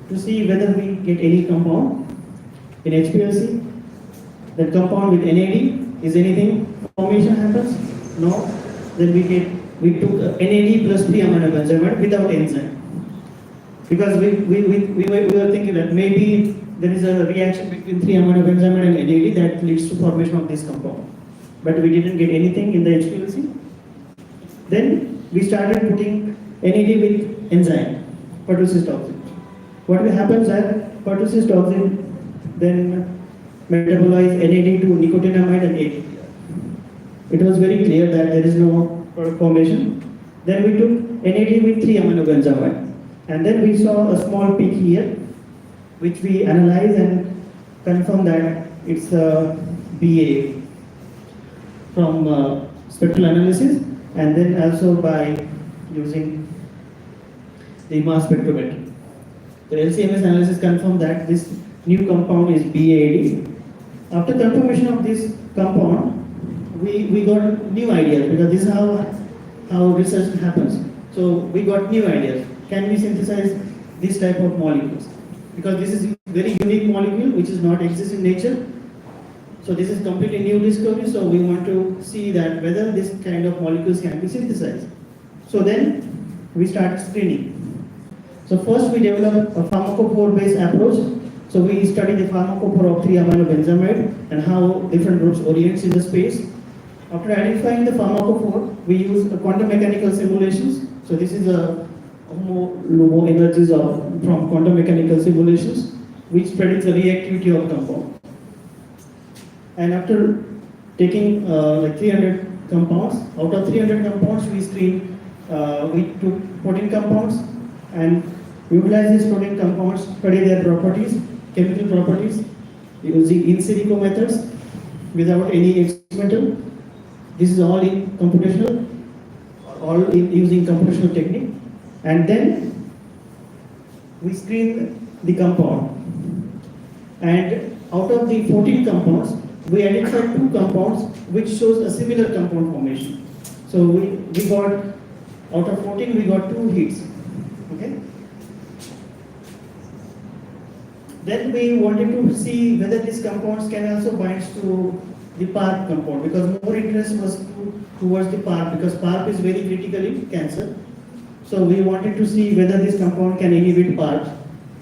to see whether we get any compound in HPLC. That compound with NAD, is anything formation happens? No. Then we took NAD plus 3-aminobenzamide without enzyme. Because we were thinking that maybe there is a reaction between 3-aminobenzamide and NAD that leads to formation of this compound. But we didn't get anything in the HPLC. Then we started putting NAD with enzyme, pertussis toxin. What will happen is that pertussis toxin then metabolize NAD to nicotinamide and ADPR. It was very clear that there is no product formation. Then we took NAD with 3-aminobenzamide. And then we saw a small peak here, which we analyzed and confirmed that it's a BA from spectral analysis, and then also by using the mass spectrometry. The LCMS analysis confirmed that this new compound is BAD. After confirmation of this compound, we got new ideas, because this is how research happens. So we got new ideas. Can we synthesize this type of molecules? Because this is a very unique molecule which is not exist in nature. So this is completely new discovery. So we want to see that whether this kind of molecules can be synthesized. So then we start screening. So first we develop a pharmacophore based approach. So we study the pharmacophore of 3-aminobenzamide and how different groups orients in the space. After identifying the pharmacophore, we use quantum mechanical simulations. So this is a low energies from quantum mechanical simulations, which predicts the reactivity of compound. And after taking like 300 compounds, out of 300 compounds, we screen, we took 14 compounds and utilize these 14 compounds, study their properties, chemical properties, using in silico methods without any experimental. This is all in computational, all in using computational technique. And then we screen the compound. And out of the 14 compounds, we identified 2 compounds which shows a similar compound formation. So we got, out of 14, we got 2 hits. Okay. Then we wanted to see whether these compounds can also bind to the PARP compound, because more interest was towards the PARP, because PARP is very critical in cancer. So we wanted to see whether this compound can inhibit PARP.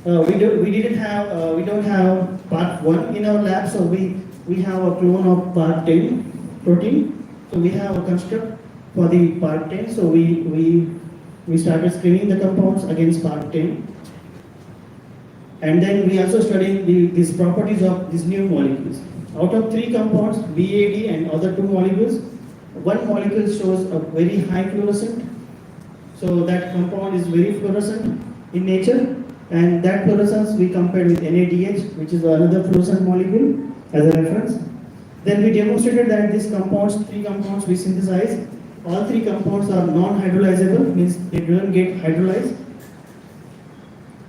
We don't have PARP 1 in our lab, so we have a clone of PARP 10 protein. So we have a construct for the PARP 10. So we started screening the compounds against PARP 10. And then we also studied these properties of these new molecules. Out of 3 compounds, BAD and other 2 molecules, 1 molecule shows a very high fluorescent. So that compound is very fluorescent in nature, and that fluorescence we compared with NADH, which is another fluorescent molecule, as a reference. Then we demonstrated that these compounds, 3 compounds we synthesized, all 3 compounds are non-hydrolyzable, means they don't get hydrolyzed.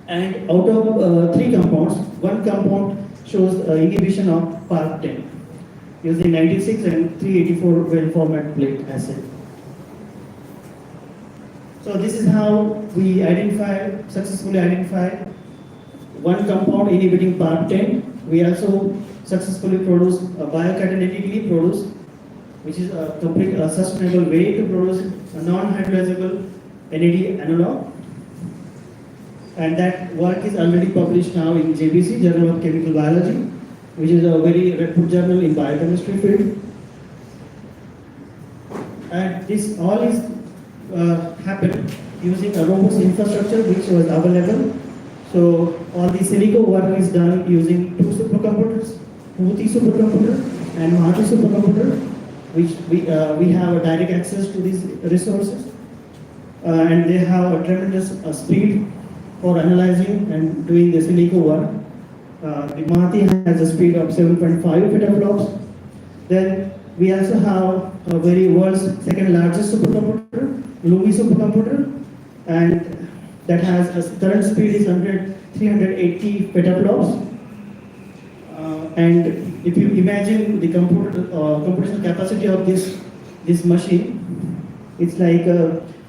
And out of 3 compounds, 1 compound shows inhibition of PARP10 using 96 and 384 well format plate assay. So this is how we successfully identify 1 compound inhibiting PARP10. We also successfully produce biocatalytically produce, which is a complete sustainable way to produce a non-hydrolyzable NAD analog. And that work is already published now in JBC, Journal of Chemical Biology, which is a very reputable journal in biochemistry field. And this all is happened using a robust infrastructure which was available. So all the silico work is done using two supercomputers, Bhuti supercomputer and Mahati supercomputer, which we have a direct access to these resources, and they have a tremendous speed for analyzing and doing the silico work. The Mahati has a speed of 7.5 petaflops. Then we also have a very world's second largest supercomputer, Lumi supercomputer, and that has a current speed is 380 petaflops. And if you imagine the computational capacity of this machine, it's like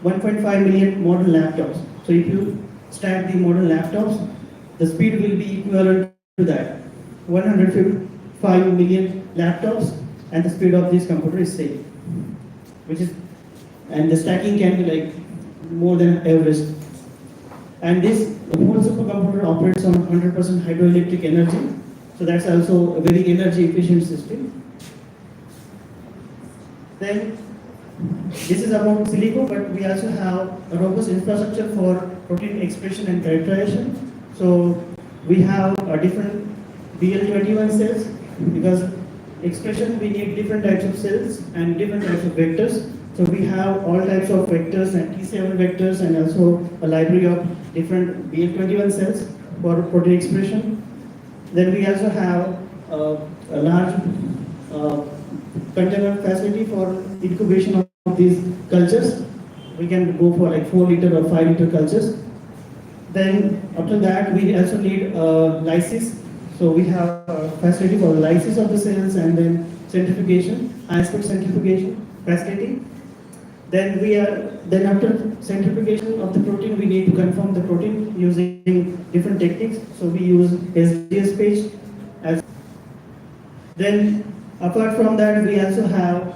1.5 million modern laptops. So if you stack the modern laptops, the speed will be equivalent to that 105 million laptops, and the speed of this computer is same, and the stacking can be like more than Everest. And this whole supercomputer operates on 100% hydroelectric energy, so that's also a very energy efficient system. Then this is about silico, but we also have a robust infrastructure for protein expression and characterization. So we have a different BL21 cells, because expression we need different types of cells and different types of vectors. So we have all types of vectors and T7 vectors, and also a library of different BL21 cells for protein expression. Then we also have a large container facility for incubation of these cultures. We can go for like 4 liter or 5 liter cultures. Then after that we also need lysis. So we have a facility for lysis of the cells, and then centrifugation, high-speed centrifugation facility. Then after centrifugation of the protein, we need to conform the protein using different techniques. So we use SDS page as. Then apart from that, we also have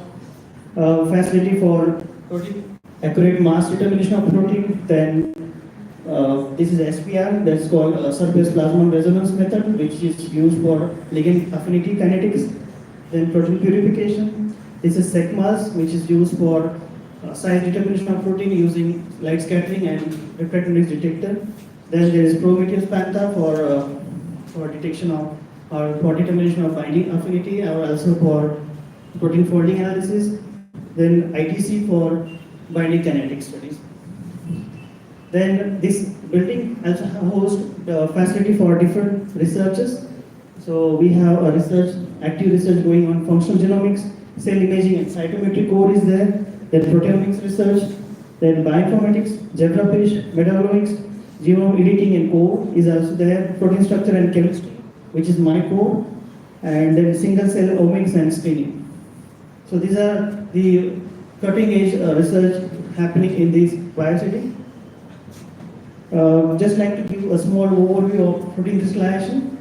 a facility for protein accurate mass determination of protein. Then this is SPR, that's called surface plasmon resonance method, which is used for ligand affinity kinetics. Then protein purification. This is SECMAS, which is used for size determination of protein using light scattering and refractometrics detector. Then there is Prometheus Pantha for detection of or for determination of binding affinity, or also for protein folding analysis. Then ITC for binding kinetic studies. Then this building also hosts the facility for different researchers. So we have a active research going on functional genomics, cell imaging and cytometry core is there. Then proteomics research, then bioinformatics, zebrafish, metabolomics, genome editing and core is also there. Protein structure and chemistry, which is my core, and then single cell omics and screening. So these are the cutting edge research happening in this biocity. Just like to give a small overview of protein crystallization.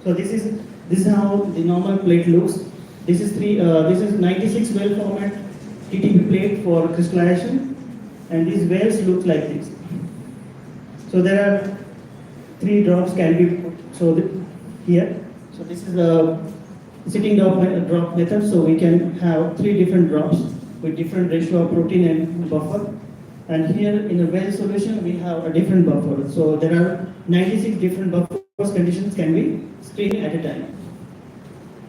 So this is how the normal plate looks. This is 96 well format TTP plate for crystallization, and these wells look like this. So there are 3 drops can be put. So here, so this is a sitting drop method. So we can have 3 different drops with different ratio of protein and buffer. And here in a well solution, we have a different buffer. So there are 96 different buffers conditions can be screened at a time.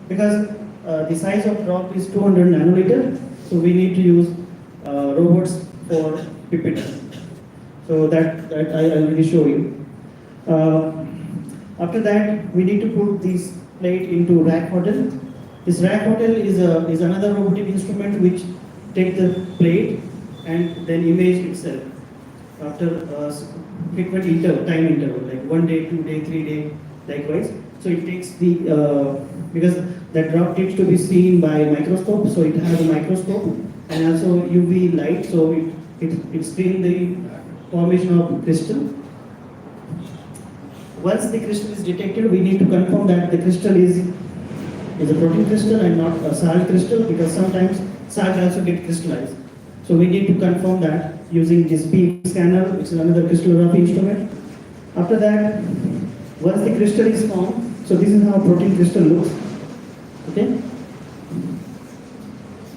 Because the size of drop is 200 nanoliter, so we need to use robots for pipette. So that I already show you. After that, we need to put this plate into rack hotel. This rack hotel is another robotic instrument which takes the plate and then image itself after frequent time interval, like 1 day, 2 day, 3 day, likewise. So it takes because that drop needs to be seen by microscope, so it has a microscope and also UV light, so it screens the formation of crystal. Once the crystal is detected, we need to confirm that the crystal is a protein crystal and not a salt crystal, because sometimes salt also gets crystallized. So we need to confirm that using this beam scanner, which is another crystallography instrument. After that, once the crystal is formed, so this is how protein crystal looks. Okay.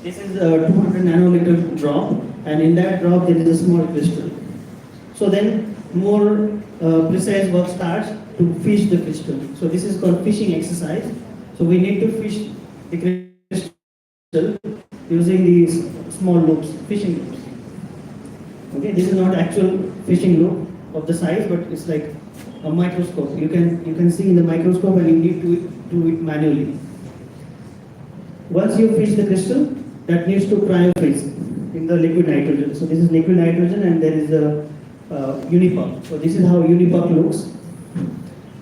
This is a 200 nanoliter drop, and in that drop there is a small crystal. So then more precise work starts to fish the crystal. So this is called fishing exercise. So we need to fish the crystal using these small loops, fishing loops. Okay, this is not actual fishing loop of the size, but it's like a microscope. You can see in the microscope, and you need to do it manually. Once you fish the crystal, that needs to cryo-freeze in the liquid nitrogen. So this is liquid nitrogen, and there is a unipuck. So this is how unipuck looks.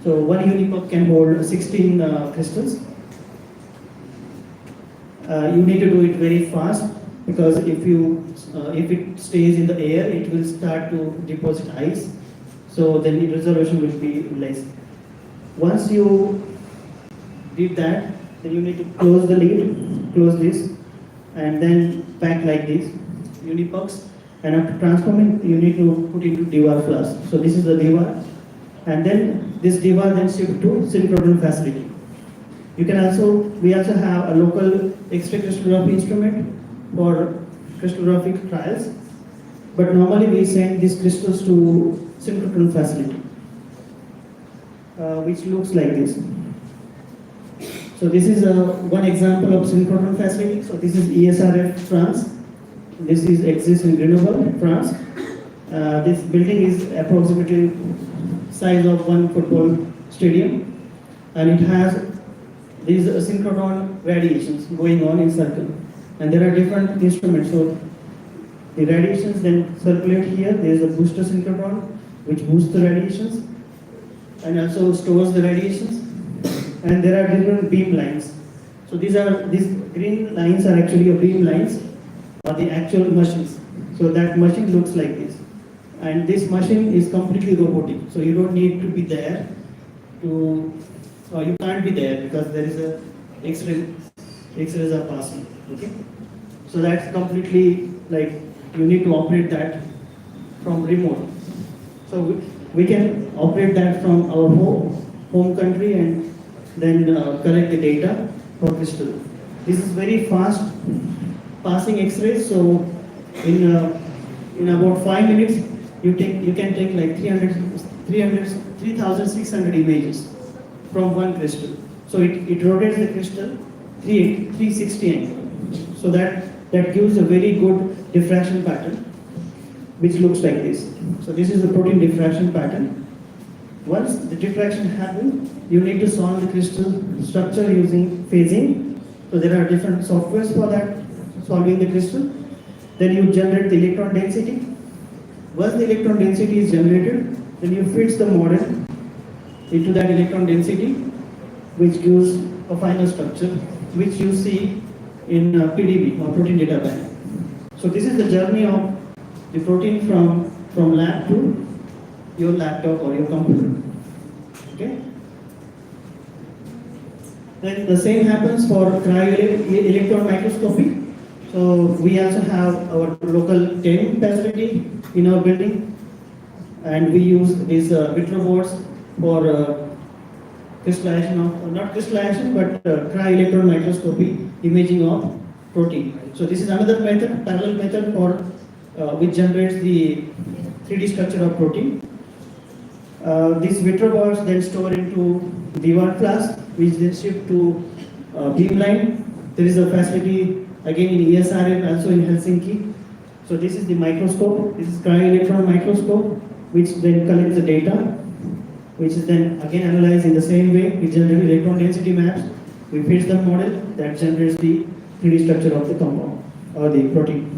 So one unipuck can hold 16 crystals. You need to do it very fast, because if it stays in the air, it will start to deposit ice. So then the resolution will be less. Once you did that, then you need to close the lid, close this, and then pack like this, unipucks. And after transforming, you need to put into Dewar flask. So this is the Dewar, and then this Dewar then shipped to synchrotron facility. We also have a local X-ray crystallography instrument for crystallographic trials, but normally we send these crystals to synchrotron facility, which looks like this. So this is one example of synchrotron facility. So this is ESRF France. This exists in Grenoble, France. This building is approximately size of one football stadium, and it has these synchrotron radiations going on in circle, and there are different instruments. So the radiations then circulate here. There is a booster synchrotron which boosts the radiations and also stores the radiations, and there are different beam lines. So these green lines are actually beam lines or the actual machines. So that machine looks like this, and this machine is completely robotic. So you don't need to be there or you can't be there, because there is a X-rays are passing. Okay, so that's completely like you need to operate that from remote. So we can operate that from our home country and then collect the data for crystal. This is very fast passing X-rays. So in about 5 minutes, you can take like 3,600 images from one crystal. So it rotates the crystal 360 angle. So that gives a very good diffraction pattern, which looks like this. So this is the protein diffraction pattern. Once the diffraction happens, you need to solve the crystal structure using phasing. So there are different softwares for that, solving the crystal. Then you generate the electron density. Once the electron density is generated, then you fit the model into that electron density, which gives a final structure, which you see in PDB or protein data bank. So this is the journey of the protein from lab to your laptop or your computer. Okay. Then the same happens for cryo-electron microscopy. So we also have our local TEM facility in our building, and we use these vitroboards for crystallization of, not crystallization, but cryo-electron microscopy imaging of protein. So this is another method, parallel method for which generates the 3D structure of protein. These vitroboards then store into Dewar flask, which then shipped to beamline. There is a facility again in ESRF, also in Helsinki. So this is the microscope. This is cryo-electron microscope, which then collects the data, which is then again analyzed in the same way. We generate electron density maps. We fit the model that generates the 3D structure of the compound or the protein.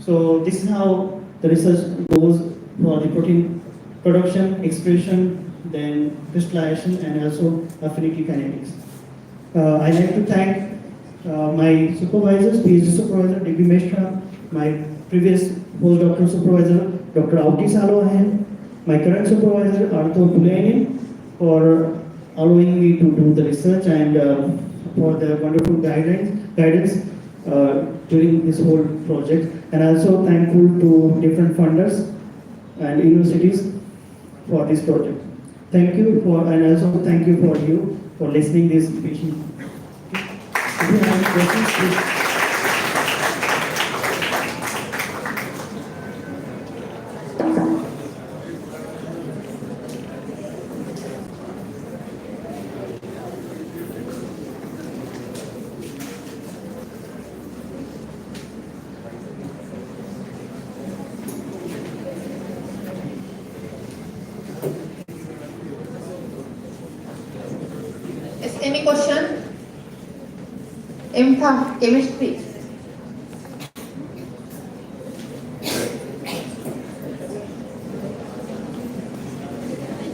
So this is how the research goes for the protein production, expression, then crystallization, and also affinity kinetics. I'd like to thank my supervisors, PhD supervisor, D.B. Meshra, my previous postdoctoral supervisor, Dr. Auti Salohan, my current supervisor, Arthur Pulainen, for allowing me to do the research and for the wonderful guidance during this whole project. And also thankful to different funders and universities for this project. Thank you and also thank you for listening this patient. If you have questions, please. Any question? MPharm, chemistry.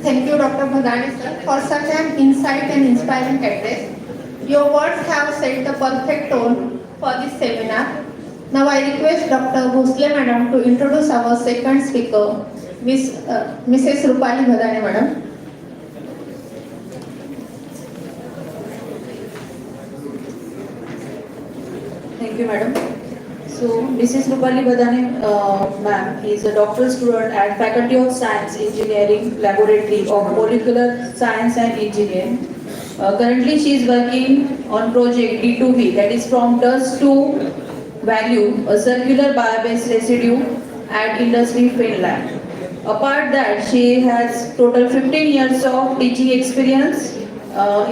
Thank you, Dr. Bhadane sir, for such an insight and inspiring address. Your words have set the perfect tone for this seminar. Now I request Dr. Bhosle Madam to introduce our second speaker, Mrs. Rupali Bhadane Madam. Thank you, madam. So, Mrs. Rupali Bhadane, ma'am, is a doctoral student at Faculty of Science Engineering Laboratory of Molecular Science and Engineering. Currently, she is working on project D2V, that is from dust to value, a circular bio-based residue at Industry Finland. Apart that, she has total 15 years of teaching experience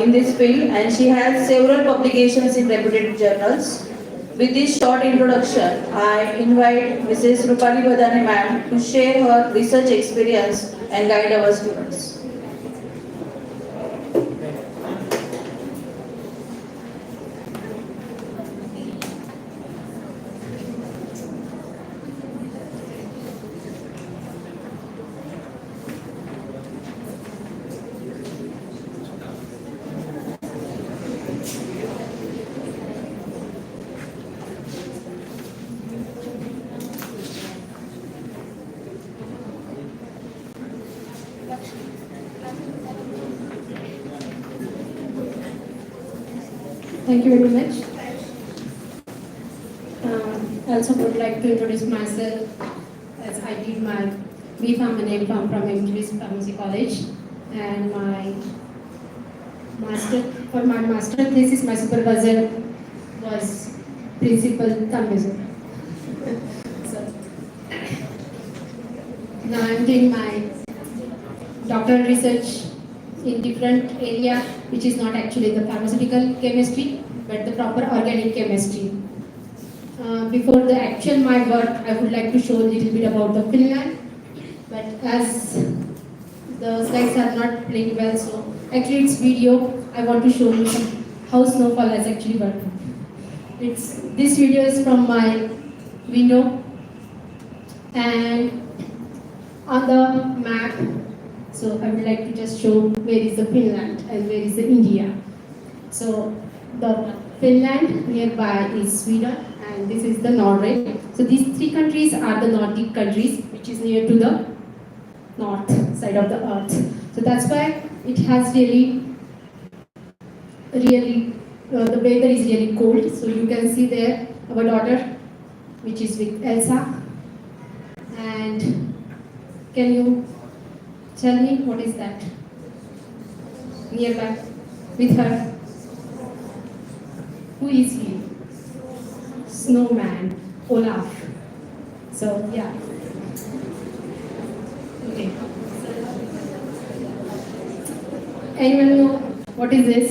in this field, and she has several publications in reputed journals. With this short introduction, I invite Mrs. Rupali Bhadane ma'am to share her research experience and guide our students. Thank you very much. I also would like to introduce myself as I did my B.Pharm and M.Pharm from MGV Pharmacy College, and for my master thesis, my supervisor was Principal Tambezur. So now I am doing my doctoral research in different area, which is not actually the pharmaceutical chemistry, but the proper organic chemistry. Before the actual my work, I would like to show a little bit about the Finland, but as the slides are not playing well, so actually it's video. I want to show you how snowfall has actually worked. This video is from my window, and on the map. So I would like to just show where is the Finland and where is the India. So the Finland nearby is Sweden, and this is the Norway. So these three countries are the Nordic countries, which is near to the north side of the earth. So that's why it has really, the weather is really cold. So you can see there our daughter, which is with Elsa. And can you tell me what is that nearby with her? Who is he? Snowman, Olaf. So yeah. Okay. Anyone know what is this?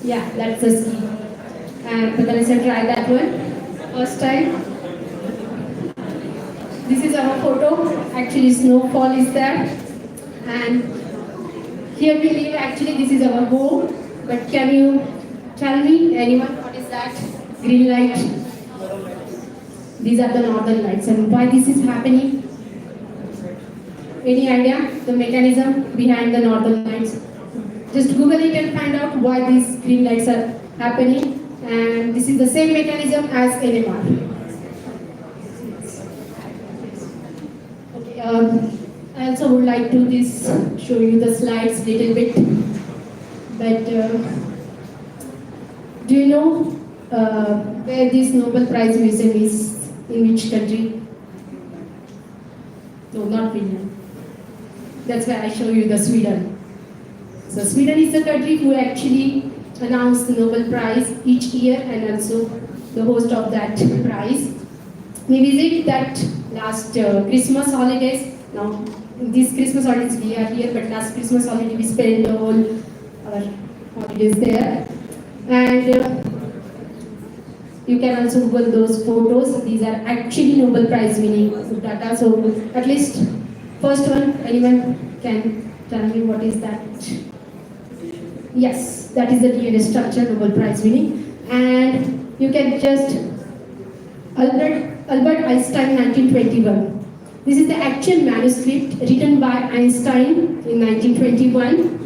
Yeah, that's the ski. And but let's try that one. First time. This is our photo. Actually, snowfall is there, and here we live. Actually, this is our home. But can you tell me, anyone, what is that? Green light. These are the northern lights, and why this is happening? Any idea? The mechanism behind the northern lights. Just Google it and find out why these green lights are happening. And this is the same mechanism as NMR. I also would like to show you the slides little bit, but do you know where this Nobel Prize Museum is? In which country? No, not Finland. That's why I show you the Sweden. So Sweden is the country who actually announced the Nobel Prize each year, and also the host of that prize. We visit that last Christmas holidays. Now, this Christmas holidays we are here, but last Christmas holiday we spent the whole our holidays there. And you can also Google those photos. These are actually Nobel Prize winning data. So at least first one, anyone can tell me what is that? Yes, that is the DNA structure Nobel Prize winning. And you can just Albert Einstein 1921. This is the actual manuscript written by Einstein in 1921,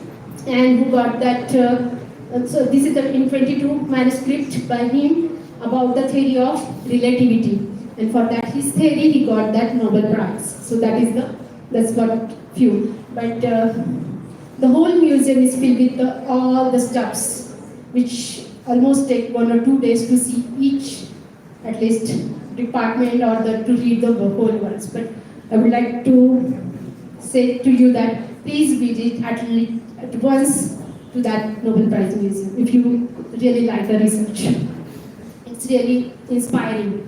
and who got that. So this is the in 22 manuscript by him about the theory of relativity, and for that his theory he got that Nobel Prize. So that's what few. But the whole museum is filled with all the stuffs, which almost take 1 or 2 days to see each, at least department or to read the whole ones. But I would like to say to you that please visit at once to that Nobel Prize Museum if you really like the research. It's really inspiring.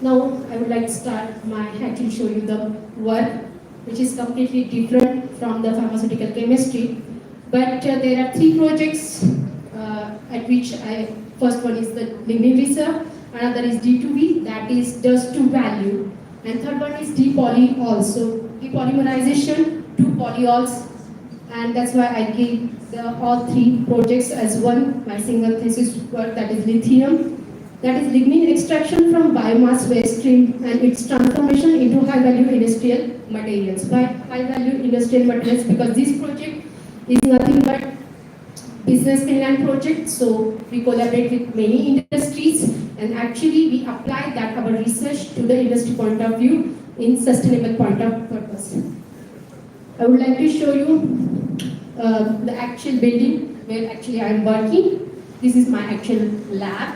Now I would like to start my actually show you the work, which is completely different from the pharmaceutical chemistry. But there are 3 projects at which first one is the lignin reserve, another is D2V, that is dust to value, and third one is depolyol, so depolymerization to polyols, and that's why I gave all 3 projects as one, my single thesis work, that is lithium, that is lignin extraction from biomass waste stream and its transformation into high value industrial materials. Why high value industrial materials? Because this project is nothing but business Finland project, so we collaborate with many industries, and actually we apply that our research to the industry point of view in sustainable point of purpose. I would like to show you the actual building where actually I am working. This is my actual lab.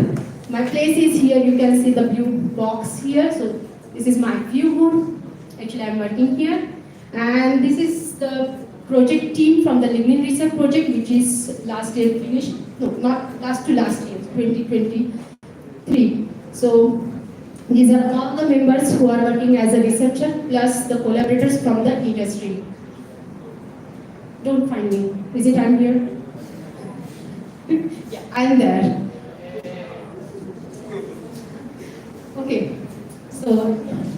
My place is here, you can see the blue box here, so this is my view room. Actually I am working here, and this is the project team from the lignin research project, which is last year finished, no, not last to last year, 2023. So these are all the members who are working as a researcher, plus the collaborators from the industry. Don't find me. Is it I'm here? Yeah, I'm there. Okay, so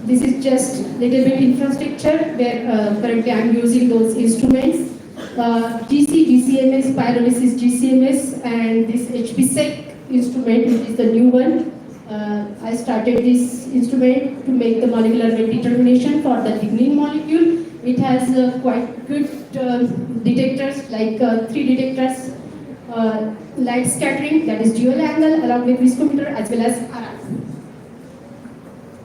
this is just little bit infrastructure where currently I'm using those instruments. GCMS, pyrolysis GCMS, and this HPSEC instrument, which is the new one. I started this instrument to make the molecular weight determination for the lignin molecule. It has quite good detectors, like 3 detectors, light scattering, that is dual angle, along with viscometer as well as RF.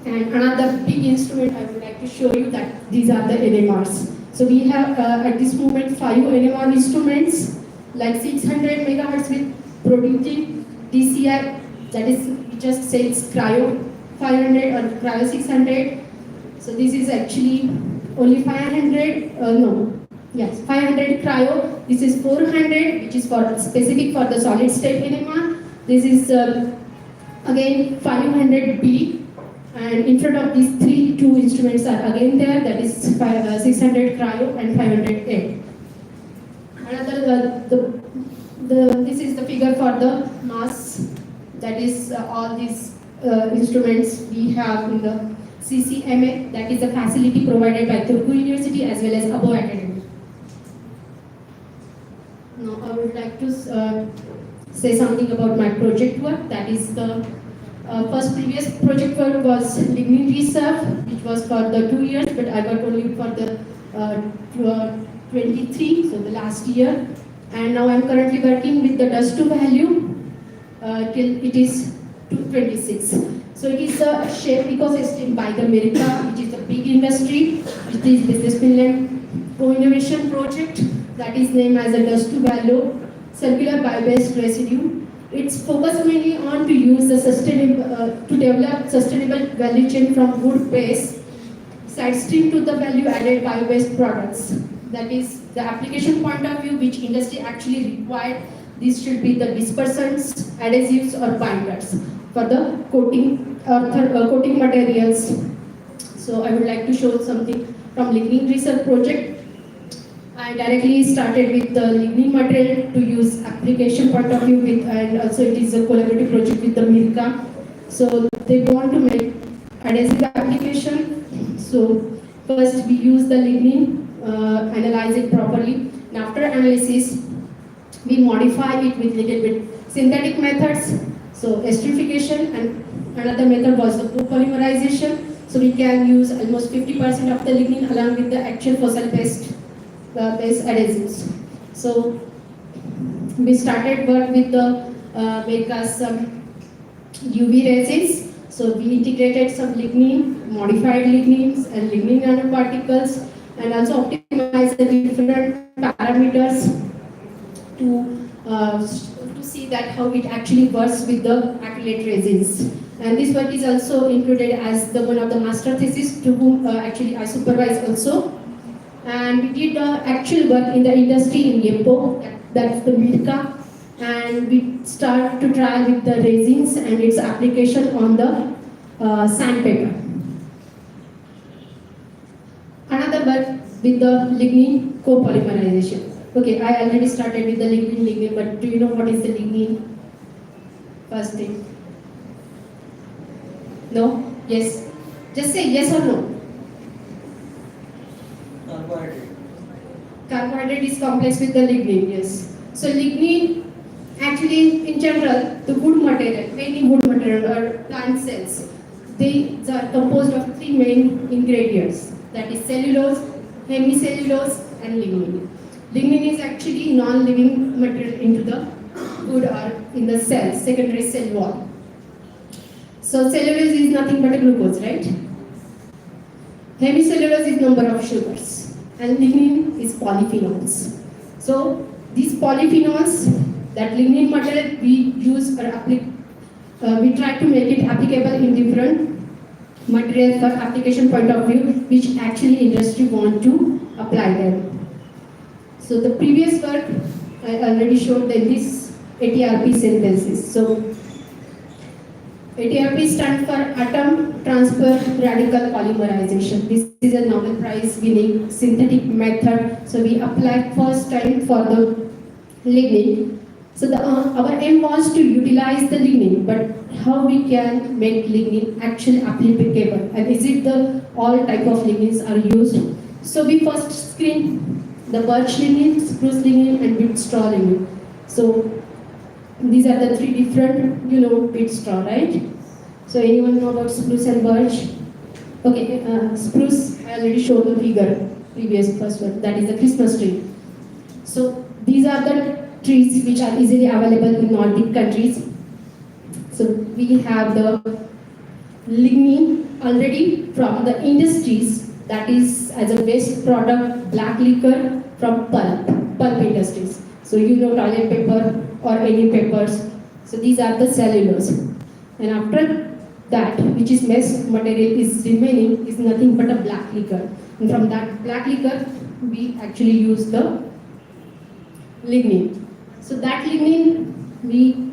And another big instrument I would like to show you, that these are the NMRs. So we have at this moment 5 NMR instruments, like 600 megahertz with producing DCI, that is, it just says cryo 500 or cryo 600. So this is actually only 500, 500 cryo. This is 400, which is for specific for the solid state NMR. This is again 500 B. And in front of these 2 instruments are again there, that is 600 cryo and 500 A. Another, this is the figure for the mass, that is all these instruments we have in the CCMA, that is a facility provided by Turku University as well as Abo Academy. Now I would like to say something about my project work, that is the previous project work was lignin reserve, which was for the 2 years, but I got only for the 23, so the last year. And now I'm currently working with the dust to value till it is 26. So it is a shared ecosystem by the America, which is a big industry, which is Business Finland co-innovation project, that is named as a dust to value circular bio-based residue. It's focused mainly on to use the to develop sustainable value chain from wood base side stream to the value added bio-based products. That is the application point of view, which industry actually required. These should be the dispersants, adhesives or binders for the coating or coating materials. So I would like to show something from lignin research project. I directly started with the lignin material to use application point of view with, and also it is a collaborative project with the Mirka. So they want to make adhesive application. So first we use the lignin, analyze it properly, and after analysis we modify it with little bit synthetic methods. So esterification, and another method was the copolymerization. So we can use almost 50% of the lignin along with the actual fossil-based adhesives. So we started work with the make us some UV resins. So we integrated some lignin, modified lignins and lignin nanoparticles, and also optimized the different parameters to see that how it actually works with the acrylate resins. And this work is also included as the one of the master thesis to whom actually I supervise also. And we did actual work in the industry in Yempo, that's the Milka, and we start to try with the resins and its application on the sandpaper. Another work with the lignin copolymerization. Okay, I already started with the lignin, but do you know what is the lignin? First thing. No? Yes? Just say yes or no. Carbohydrate. Carbohydrate is complex with the lignin, yes. So lignin, actually in general, the wood material, any wood material or plant cells, they are composed of three main ingredients, that is cellulose, hemicellulose and lignin. Lignin is actually non-living material into the wood or in the cell, secondary cell wall. So cellulose is nothing but a glucose, right? Hemicellulose is number of sugars and lignin is polyphenols. So these polyphenols, that lignin material we use or we try to make it applicable in different materials for application point of view, which actually industry want to apply them. So the previous work I already showed that this ATRP synthesis. So ATRP stands for atom transfer radical polymerization. This is a Nobel Prize winning synthetic method. So we applied first time for the lignin. So our aim was to utilize the lignin, but how we can make lignin actually applicable, and is it the all type of lignins are used? So we first screen the birch lignin, spruce lignin and wheat straw lignin. So these are the three different, wheat straw, right? So anyone know about spruce and birch? Okay, spruce, I already showed the figure, previous first one, that is the Christmas tree. So these are the trees which are easily available in Nordic countries. So we have the lignin already from the industries, that is as a waste product, black liquor from pulp industries. So toilet paper or any papers. So these are the cellulose. And after that, which is waste material is remaining, is nothing but a black liquor. And from that black liquor, we actually use the lignin. So that lignin we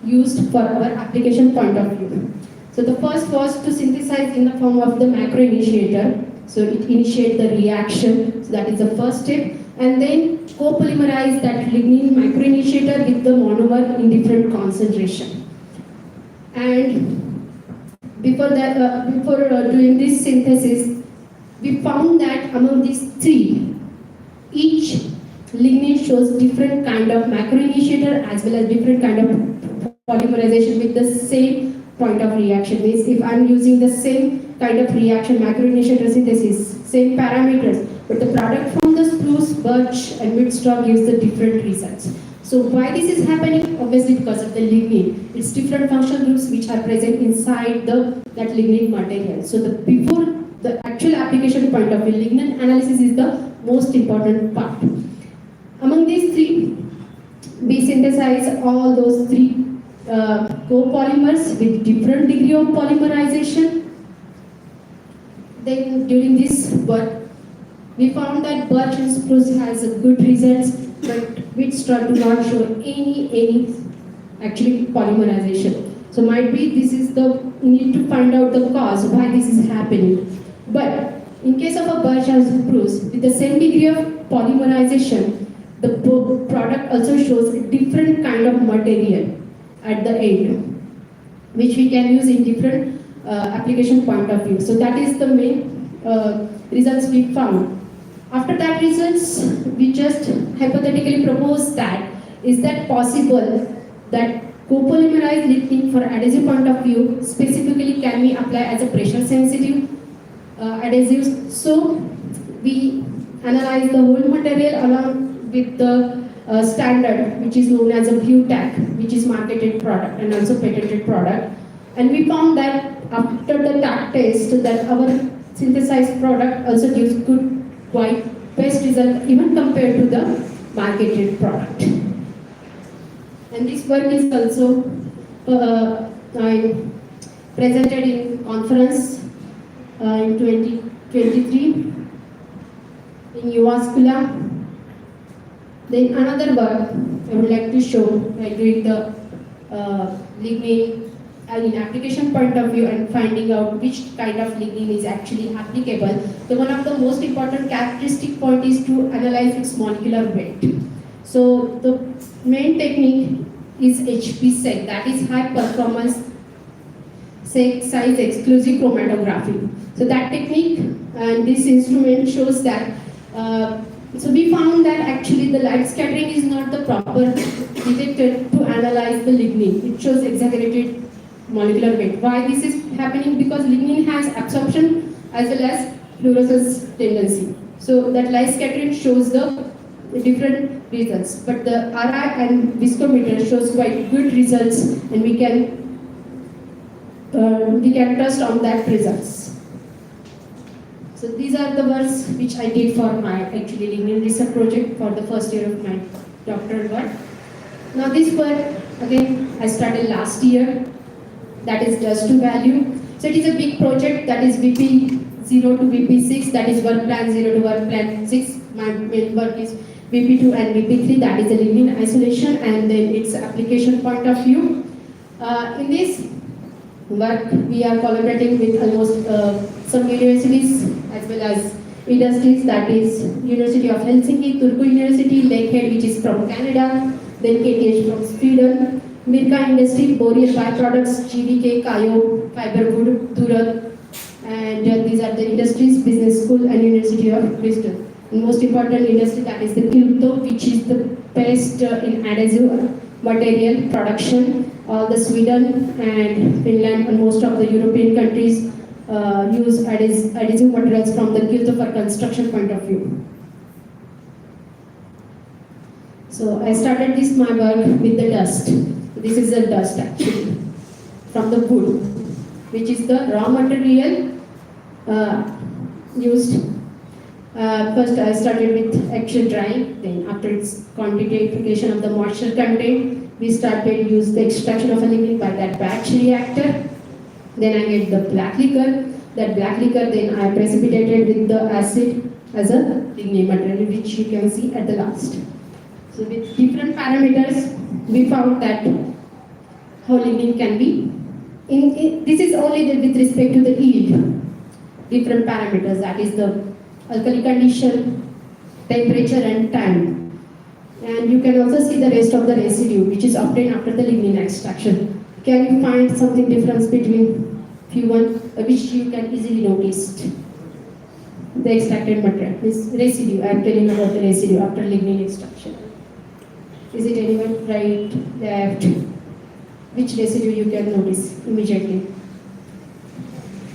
used for our application point of view. So the first was to synthesize in the form of the macroinitiator. So it initiates the reaction. So that is the first step. And then copolymerize that lignin macroinitiator with the monomer in different concentration. And before doing this synthesis, we found that among these three, each lignin shows different kind of macroinitiator as well as different kind of polymerization with the same point of reaction. Means if I'm using the same kind of reaction, macroinitiator synthesis, same parameters, but the product from the spruce, birch and wheat straw gives the different results. So why this is happening? Obviously because of the lignin. It's different functional groups which are present inside that lignin material. So before the actual application point of view, lignin analysis is the most important part. Among these three, we synthesize all those three copolymers with different degree of polymerization. Then during this work, we found that birch and spruce has a good results, but wheat straw do not show any actually polymerization. So might be this is the need to find out the cause why this is happening. But in case of a birch and spruce, with the same degree of polymerization, the product also shows a different kind of material at the end, which we can use in different application point of view. So that is the main results we found. After that results, we just hypothetically propose that is that possible that copolymerized lignin for adhesive point of view specifically can be applied as a pressure sensitive adhesives? So we analyze the whole material along with the standard which is known as a BUTAC, which is marketed product and also patented product, and we found that after the TAC test that our synthesized product also gives good, quite best result even compared to the marketed product. And this work is also I presented in conference in 2023 in Uvascula. Then another work I would like to show by doing the lignin in application point of view and finding out which kind of lignin is actually applicable. So one of the most important characteristic point is to analyze its molecular weight. So the main technique is HPSEC, that is high performance size exclusive chromatography. So that technique and this instrument shows that so we found that actually the light scattering is not the proper detector to analyze the lignin. It shows exaggerated molecular weight. Why this is happening? Because lignin has absorption as well as fluorescence tendency. So that light scattering shows the different results. But the RI and viscometer shows quite good results, and we can trust on that results. So these are the works which I did for my actually lignin research project for the first year of my doctoral work. Now this work again I started last year, that is dust to value. So it is a big project, that is VP 0 to VP 6, that is work plan 0 to work plan 6. My main work is VP 2 and VP 3, that is the lignin isolation and then its application point of view. In this work we are collaborating with almost some universities as well as industries, that is University of Helsinki, Turku University, Lakehead which is from Canada, then KTH from Sweden, Mirka Industry, Boreal Byproducts, GVK, Kayo, Fiberwood, Durat, and these are the industries, Business School and University of Bristol. And most important industry, that is the Kilto, which is the best in adhesive material production. All the Sweden and Finland and most of the European countries use adhesive materials from the Kilto for construction point of view. So I started this my work with the dust. This is the dust actually from the wood, which is the raw material used. First I started with action drying, then after its quantification of the moisture content, we started use the extraction of a lignin by that batch reactor. Then I get the black liquor. That black liquor then I precipitated with the acid as a lignin material, which you can see at the last. So with different parameters, we found that how lignin can be. This is only with respect to the yield. Different parameters, that is the alkali condition, temperature and time. And you can also see the rest of the residue which is obtained after the lignin extraction. Can you find something difference between few one which you can easily notice? The extracted material, this residue, I am telling about the residue after lignin extraction. Is it anyone right, left? Which residue you can notice immediately?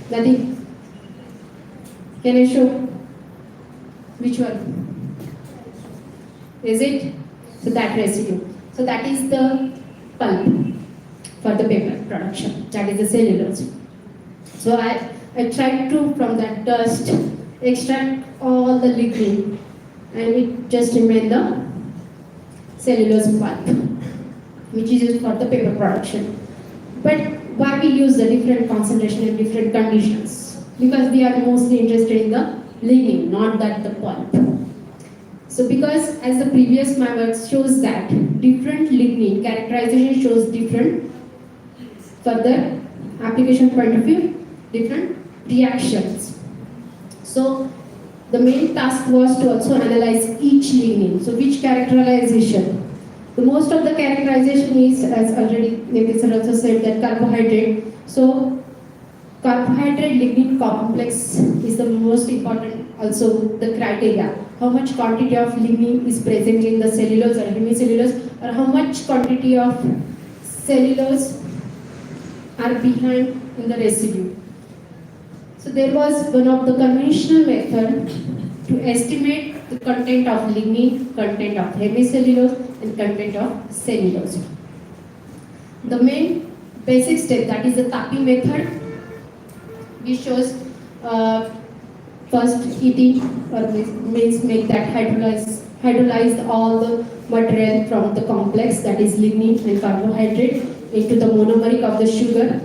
Nothing? Can I show? Which one? Is it? So that residue. So that is the pulp for the paper production. That is the cellulose. So I tried to, from that dust, extract all the lignin and it just remained the cellulose pulp, which is used for the paper production. But why we use the different concentration and different conditions? Because we are mostly interested in the lignin, not that the pulp. So because as the previous my work shows that different lignin characterization shows different further application point of view, different reactions. So the main task was to also analyze each lignin. So which characterization? The most of the characterization is, as already Nithya also said, that carbohydrate. So carbohydrate lignin complex is the most important also the criteria. how much quantity of lignin is present in the cellulose or hemicellulose, or how much quantity of cellulose are behind in the residue. So there was one of the conventional method to estimate the content of lignin, content of hemicellulose, and content of cellulose. The main basic step, that is the tapping method, which shows first heating or means make that hydrolyze all the material from the complex, that is lignin and carbohydrate, into the monomeric of the sugar,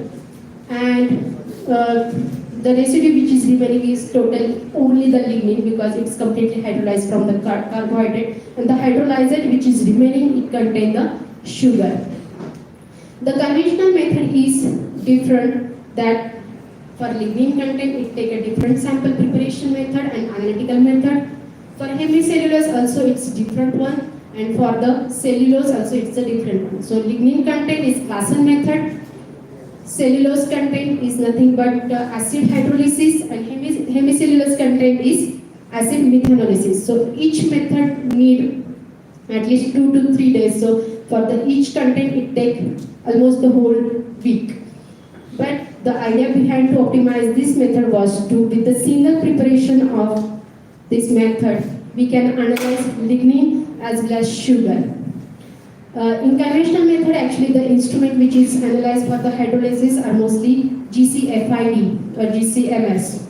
and the residue which is remaining is total only the lignin because it's completely hydrolyzed from the carbohydrate, and the hydrolyzed which is remaining, it contain the sugar. The conventional method is different, that for lignin content it take a different sample preparation method and analytical method. For hemicellulose also it's different one, and for the cellulose also it's a different one. So lignin content is Classen method, cellulose content is nothing but acid hydrolysis, and hemicellulose content is acid methanolysis. So each method need at least 2 to 3 days. So for the each content it take almost the whole week. But the idea behind to optimize this method was to, with the single preparation of this method, we can analyze lignin as well as sugar. In conventional method, actually the instrument which is analyzed for the hydrolysis are mostly GCFID or GCMS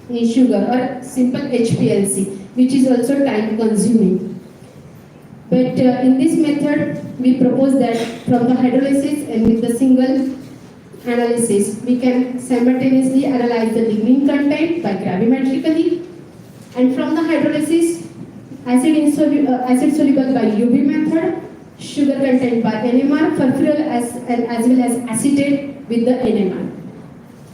in sugar, or simple HPLC, which is also time consuming. But in this method, we propose that from the hydrolysis and with the single analysis, we can simultaneously analyze the lignin content by gravimetrically, and from the hydrolysis, acid soluble by UV method, sugar content by NMR, furfural as well as acetate with the NMR.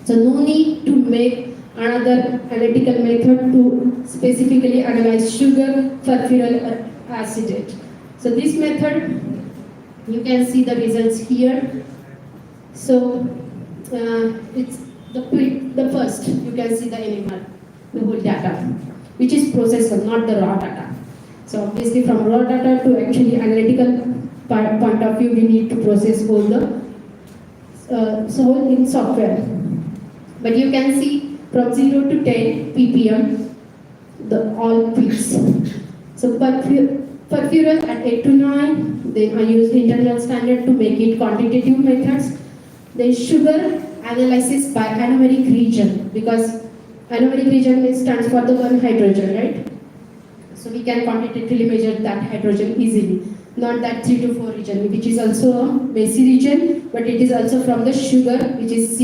So no need to make another analytical method to specifically analyze sugar, furfural or acetate. So this method, you can see the results here. So it's the first, you can see the NMR, the whole data, which is processed, not the raw data. So obviously from raw data to actually analytical point of view, we need to process all the whole in software. But you can see from 0 to 10 ppm, the all peaks. So furfural at 8 to 9, then I use the internal standard to make it quantitative methods. Then sugar analysis by anomeric region, because anomeric region stands for the one hydrogen, right? So we can quantitatively measure that hydrogen easily, not that 3 to 4 region, which is also a messy region, but it is also from the sugar, which is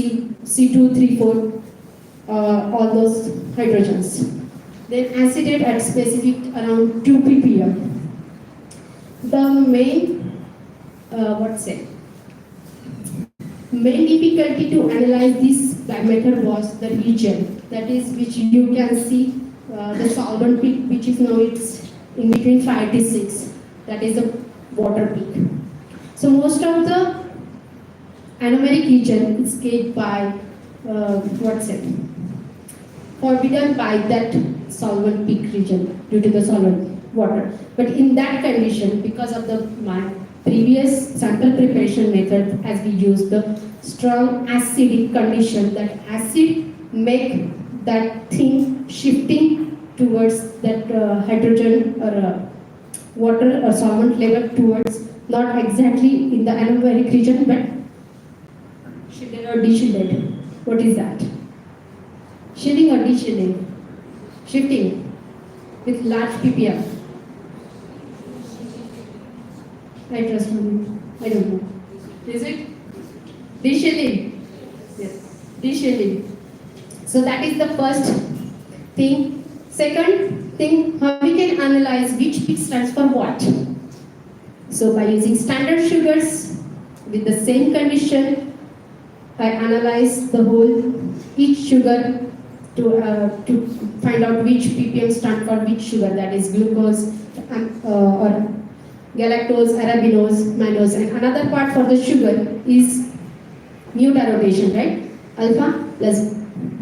C2, 3, 4, all those hydrogens. Then acetate at specific around 2 ppm. The main difficulty to analyze this method was the region, that is which you can see the solvent peak, which is now it's in between 5 to 6, that is a water peak. So most of the anomeric region is gained by forbidden by that solvent peak region due to the solvent water. But in that condition, because of my previous sample preparation method, as we use the strong acidic condition, that acid make that thing shifting towards that hydrogen or water or solvent level towards not exactly in the anomeric region, but shielded or deshielded. What is that? Shielding or deshielding? Shifting with large ppm. I trust me. I don't know. Is it? Deshielding. Yes. Deshielding. So that is the first thing. Second thing, how we can analyze which peak stands for what. So by using standard sugars with the same condition, I analyze the whole each sugar to find out which ppm stand for which sugar, that is glucose or galactose, arabinose, mannose, and another part for the sugar is mu rotation, right? Alpha plus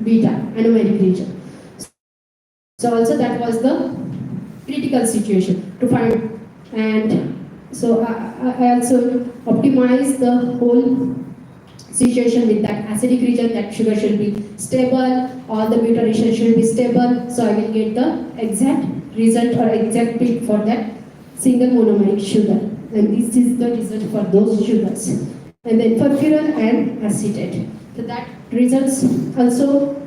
beta, anomeric region. So also that was the critical situation to find. And so I also optimize the whole situation with that acidic region, that sugar should be stable, all the butyration should be stable, so I will get the exact result or exact peak for that single monomeric sugar. And this is the result for those sugars. And then for furan and acetate. So that results also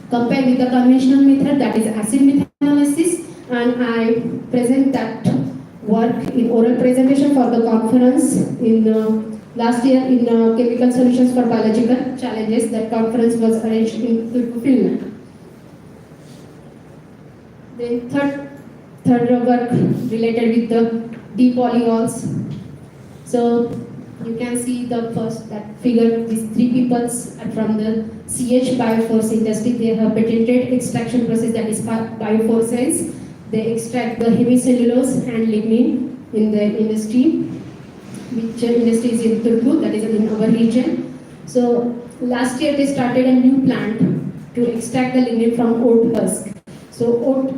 compare with the conventional method, that is acid methanolysis, and I present that work in oral presentation for the conference in last year in Chemical Solutions for Biological Challenges. That conference was arranged in Turku, Finland. Then third work related with the depolyols. So you can see the first that figure. These three peoples are from the CH Bioforce industry. They have patented extraction process, that is Bioforce. They extract the hemicellulose and lignin in the industry, which industry is in Turku, that is in our region. So last year they started a new plant to extract the lignin from oat husk. So oat,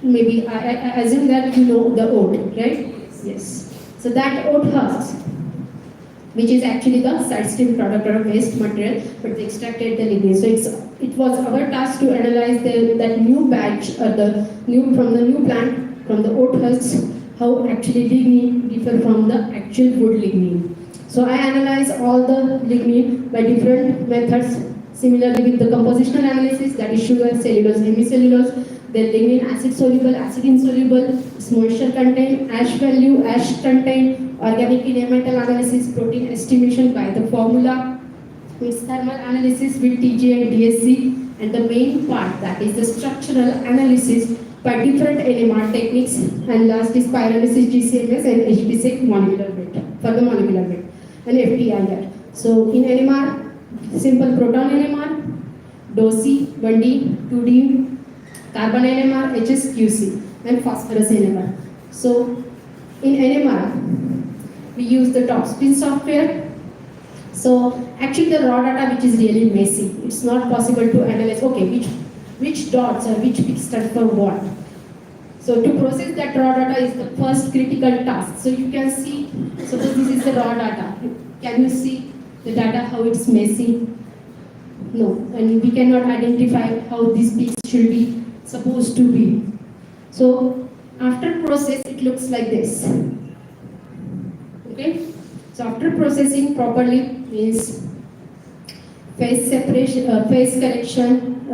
maybe I assume that you know the oat, right? Yes. So that oat husk, which is actually the side stream product or waste material, but they extracted the lignin. So it was our task to analyze that new batch or from the new plant, from the oat husks, how actually lignin differ from the actual wood lignin. So I analyze all the lignin by different methods, similarly with the compositional analysis, that is sugar, cellulose, hemicellulose, then lignin acid soluble, acid insoluble, moisture content, ash value, ash content, organic elemental analysis, protein estimation by the formula, with thermal analysis with TG and DSC, and the main part, that is the structural analysis by different NMR techniques, and last is pyrolysis, GCMS and HPSEC molecular weight for the molecular weight, and FTIR. So in NMR, simple proton NMR, DOSI, 1D, 2D, carbon NMR, HSQC, and phosphorus NMR. So in NMR, we use the topspin software. So actually the raw data, which is really messy, it's not possible to analyze, okay, which dots or which peaks stand for what. So to process that raw data is the first critical task. So you can see, suppose this is the raw data. Can you see the data, how it's messy? No, and we cannot identify how these peaks should be supposed to be. So after process, it looks like this. Okay? So after processing properly means phase separation, phase correction,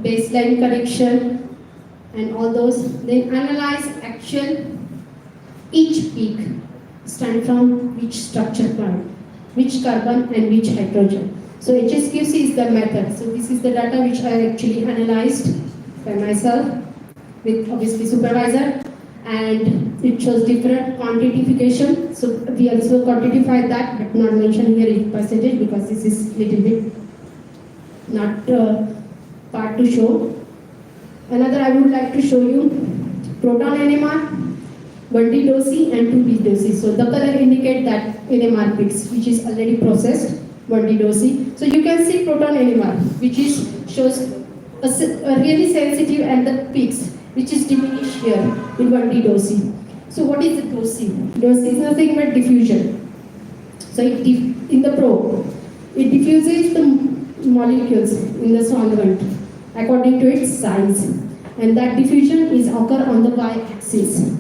baseline correction, and all those. Then analyze actual each peak stand from which structure point, which carbon and which hydrogen. So HSQC is the method. So this is the data which I actually analyzed by myself with obviously supervisor, and it shows different quantification. So we also quantified that, but not mentioned here in percentage because this is little bit not part to show. Another I would like to show you proton NMR, 1D DOSI and 2D DOSI. So the color indicate that NMR peaks which is already processed, 1D DOSI. So you can see proton NMR which is shows a really sensitive and the peaks which is diminished here in 1D DOSI. So what is the DOSI? DOSI is nothing but diffusion. So in the probe, it diffuses the molecules in the solvent according to its size, and that diffusion is occur on the y-axis.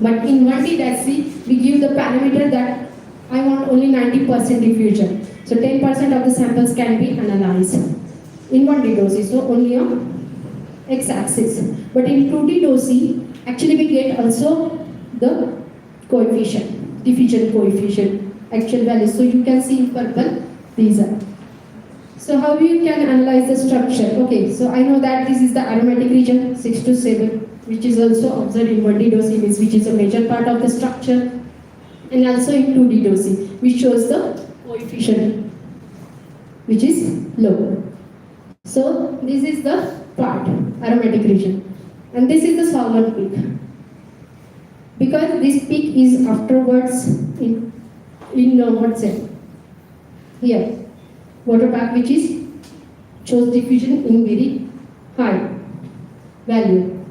But in 1D DOSI, we give the parameter that I want only 90% diffusion. So 10% of the samples can be analyzed in 1D DOSI, so only on x-axis. But in 2D DOSI, actually we get also the coefficient, diffusion coefficient, actual values. So you can see in purple, these are. So how you can analyze the structure? Okay, so I know that this is the aromatic region 6 to 7, which is also observed in 1D DOSI, which is a major part of the structure, and also in 2D DOSI, which shows the coefficient, which is low. So this is the part, aromatic region, and this is the solvent peak. Because this peak is afterwards in what's it? Here. Water pack which is shows diffusion in very high value.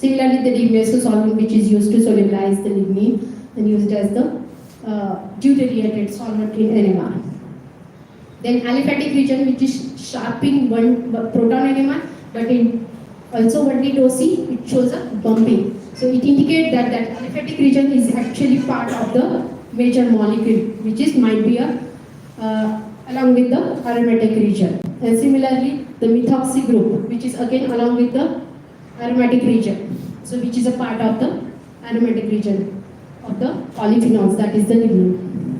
Similarly, the demeso solvent which is used to solubilize the lignin and used as the deuterated solvent in NMR. Then aliphatic region which is sharpening one proton NMR, but in also 1D-DOC it shows a bumping. So it indicates that that aliphatic region is actually part of the major molecule, which is might be a along with the aromatic region. And similarly, the methoxy group, which is again along with the aromatic region, so which is a part of the aromatic region of the polyphenols, that is the lignin.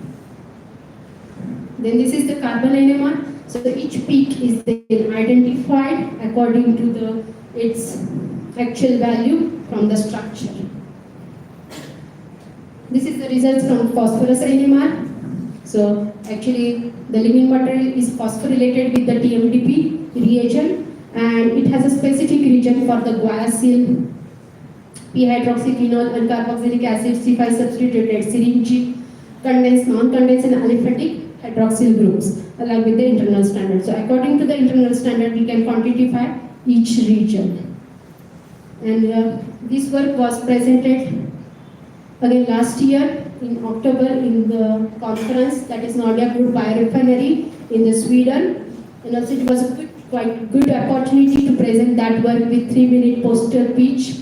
Then this is the carbon NMR. So each peak is then identified according to its actual value from the structure. This is the results from phosphorus NMR. So actually the lignin material is phosphorylated with the TMDP reagent, and it has a specific region for the guayacyl, p-hydroxyphenol and carboxylic acid C5 substituted serine, condensed, non-condensed and aliphatic hydroxyl groups along with the internal standard. So according to the internal standard, we can quantify each region. And this work was presented again last year in October in the conference, that is Nordic Group Biorefinery in the Sweden. And also it was a quite good opportunity to present that work with 3-minute poster pitch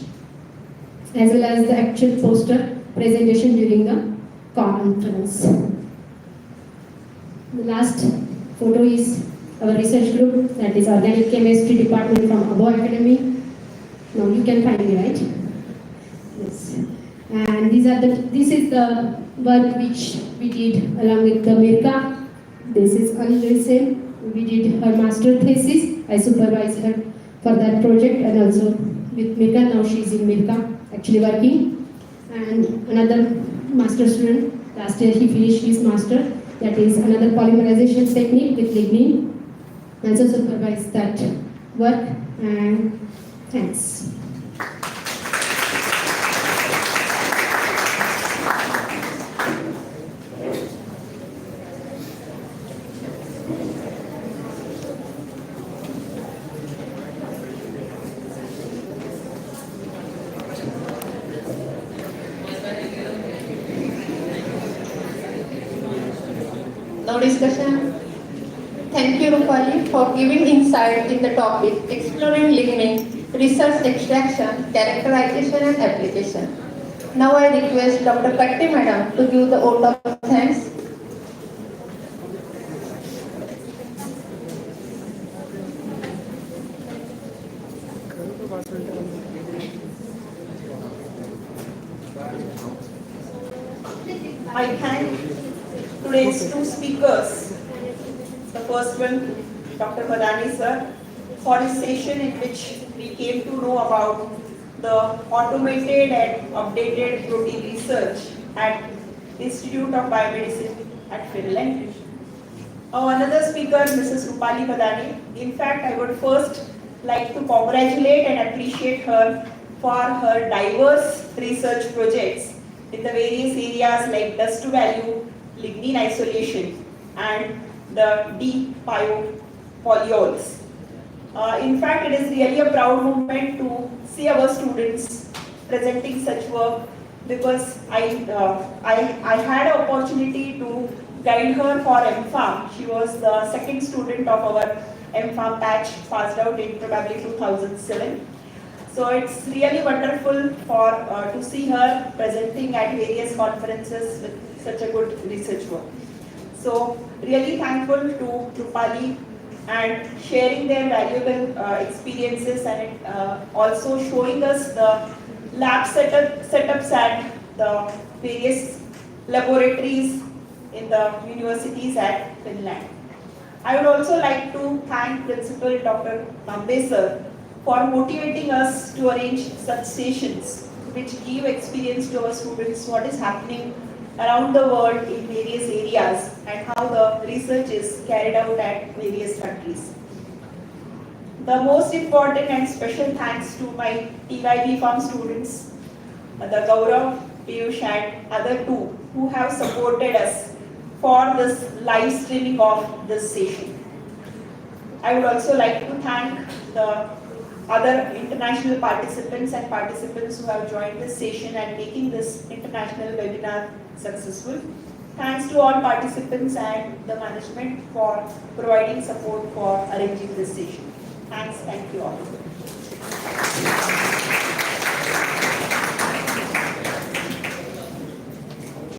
as well as the actual poster presentation during the conference. The last photo is our research group, that is Organic Chemistry Department from Abo Academy. Now you can find me, right? Yes. And this is the work which we did along with the Mirka. This is Anil. We did her master thesis. I supervised her for that project, and also with Mirka. Now she is in Mirka actually working. And another master student, last year he finished his master. That is another polymerization technique with lignin. Also supervised that work, and thanks. No discussion. Thank you, Rupali, for giving insight in the topic exploring lignin, research extraction, characterization and application. Now I request Dr. Katti Madam to give the vote of thanks. I thank today's two speakers. The first one, Dr. Bhadane sir, for his session in which we came to know about the automated and updated protein research at Institute of Biomedicine at Finland. Another speaker, Mrs. Rupali Bhadane. In fact, I would first like to congratulate and appreciate her for her diverse research projects in the various areas like dust to value, lignin isolation, and the polyols. In fact, it is really a proud moment to see our students presenting such work, because I had an opportunity to guide her for MPharm. She was the second student of our MPharm batch, passed out in probably 2007. So it's really wonderful to see her presenting at various conferences with such a good research work. So really thankful to Rupali and sharing their valuable experiences, and also showing us the lab setups at the various laboratories in the universities at Finland. I would also like to thank Principal Dr. Nambe sir for motivating us to arrange such sessions which give experience to our students what is happening around the world in various areas and how the research is carried out at various countries. The most important and special thanks to my TYB farm students, the Gaurav, Piyush and other two who have supported us for this live streaming of this session. I would also like to thank the other international participants and participants who have joined this session and making this international webinar successful. Thanks to all participants and the management for providing support for arranging this session. Thank you all.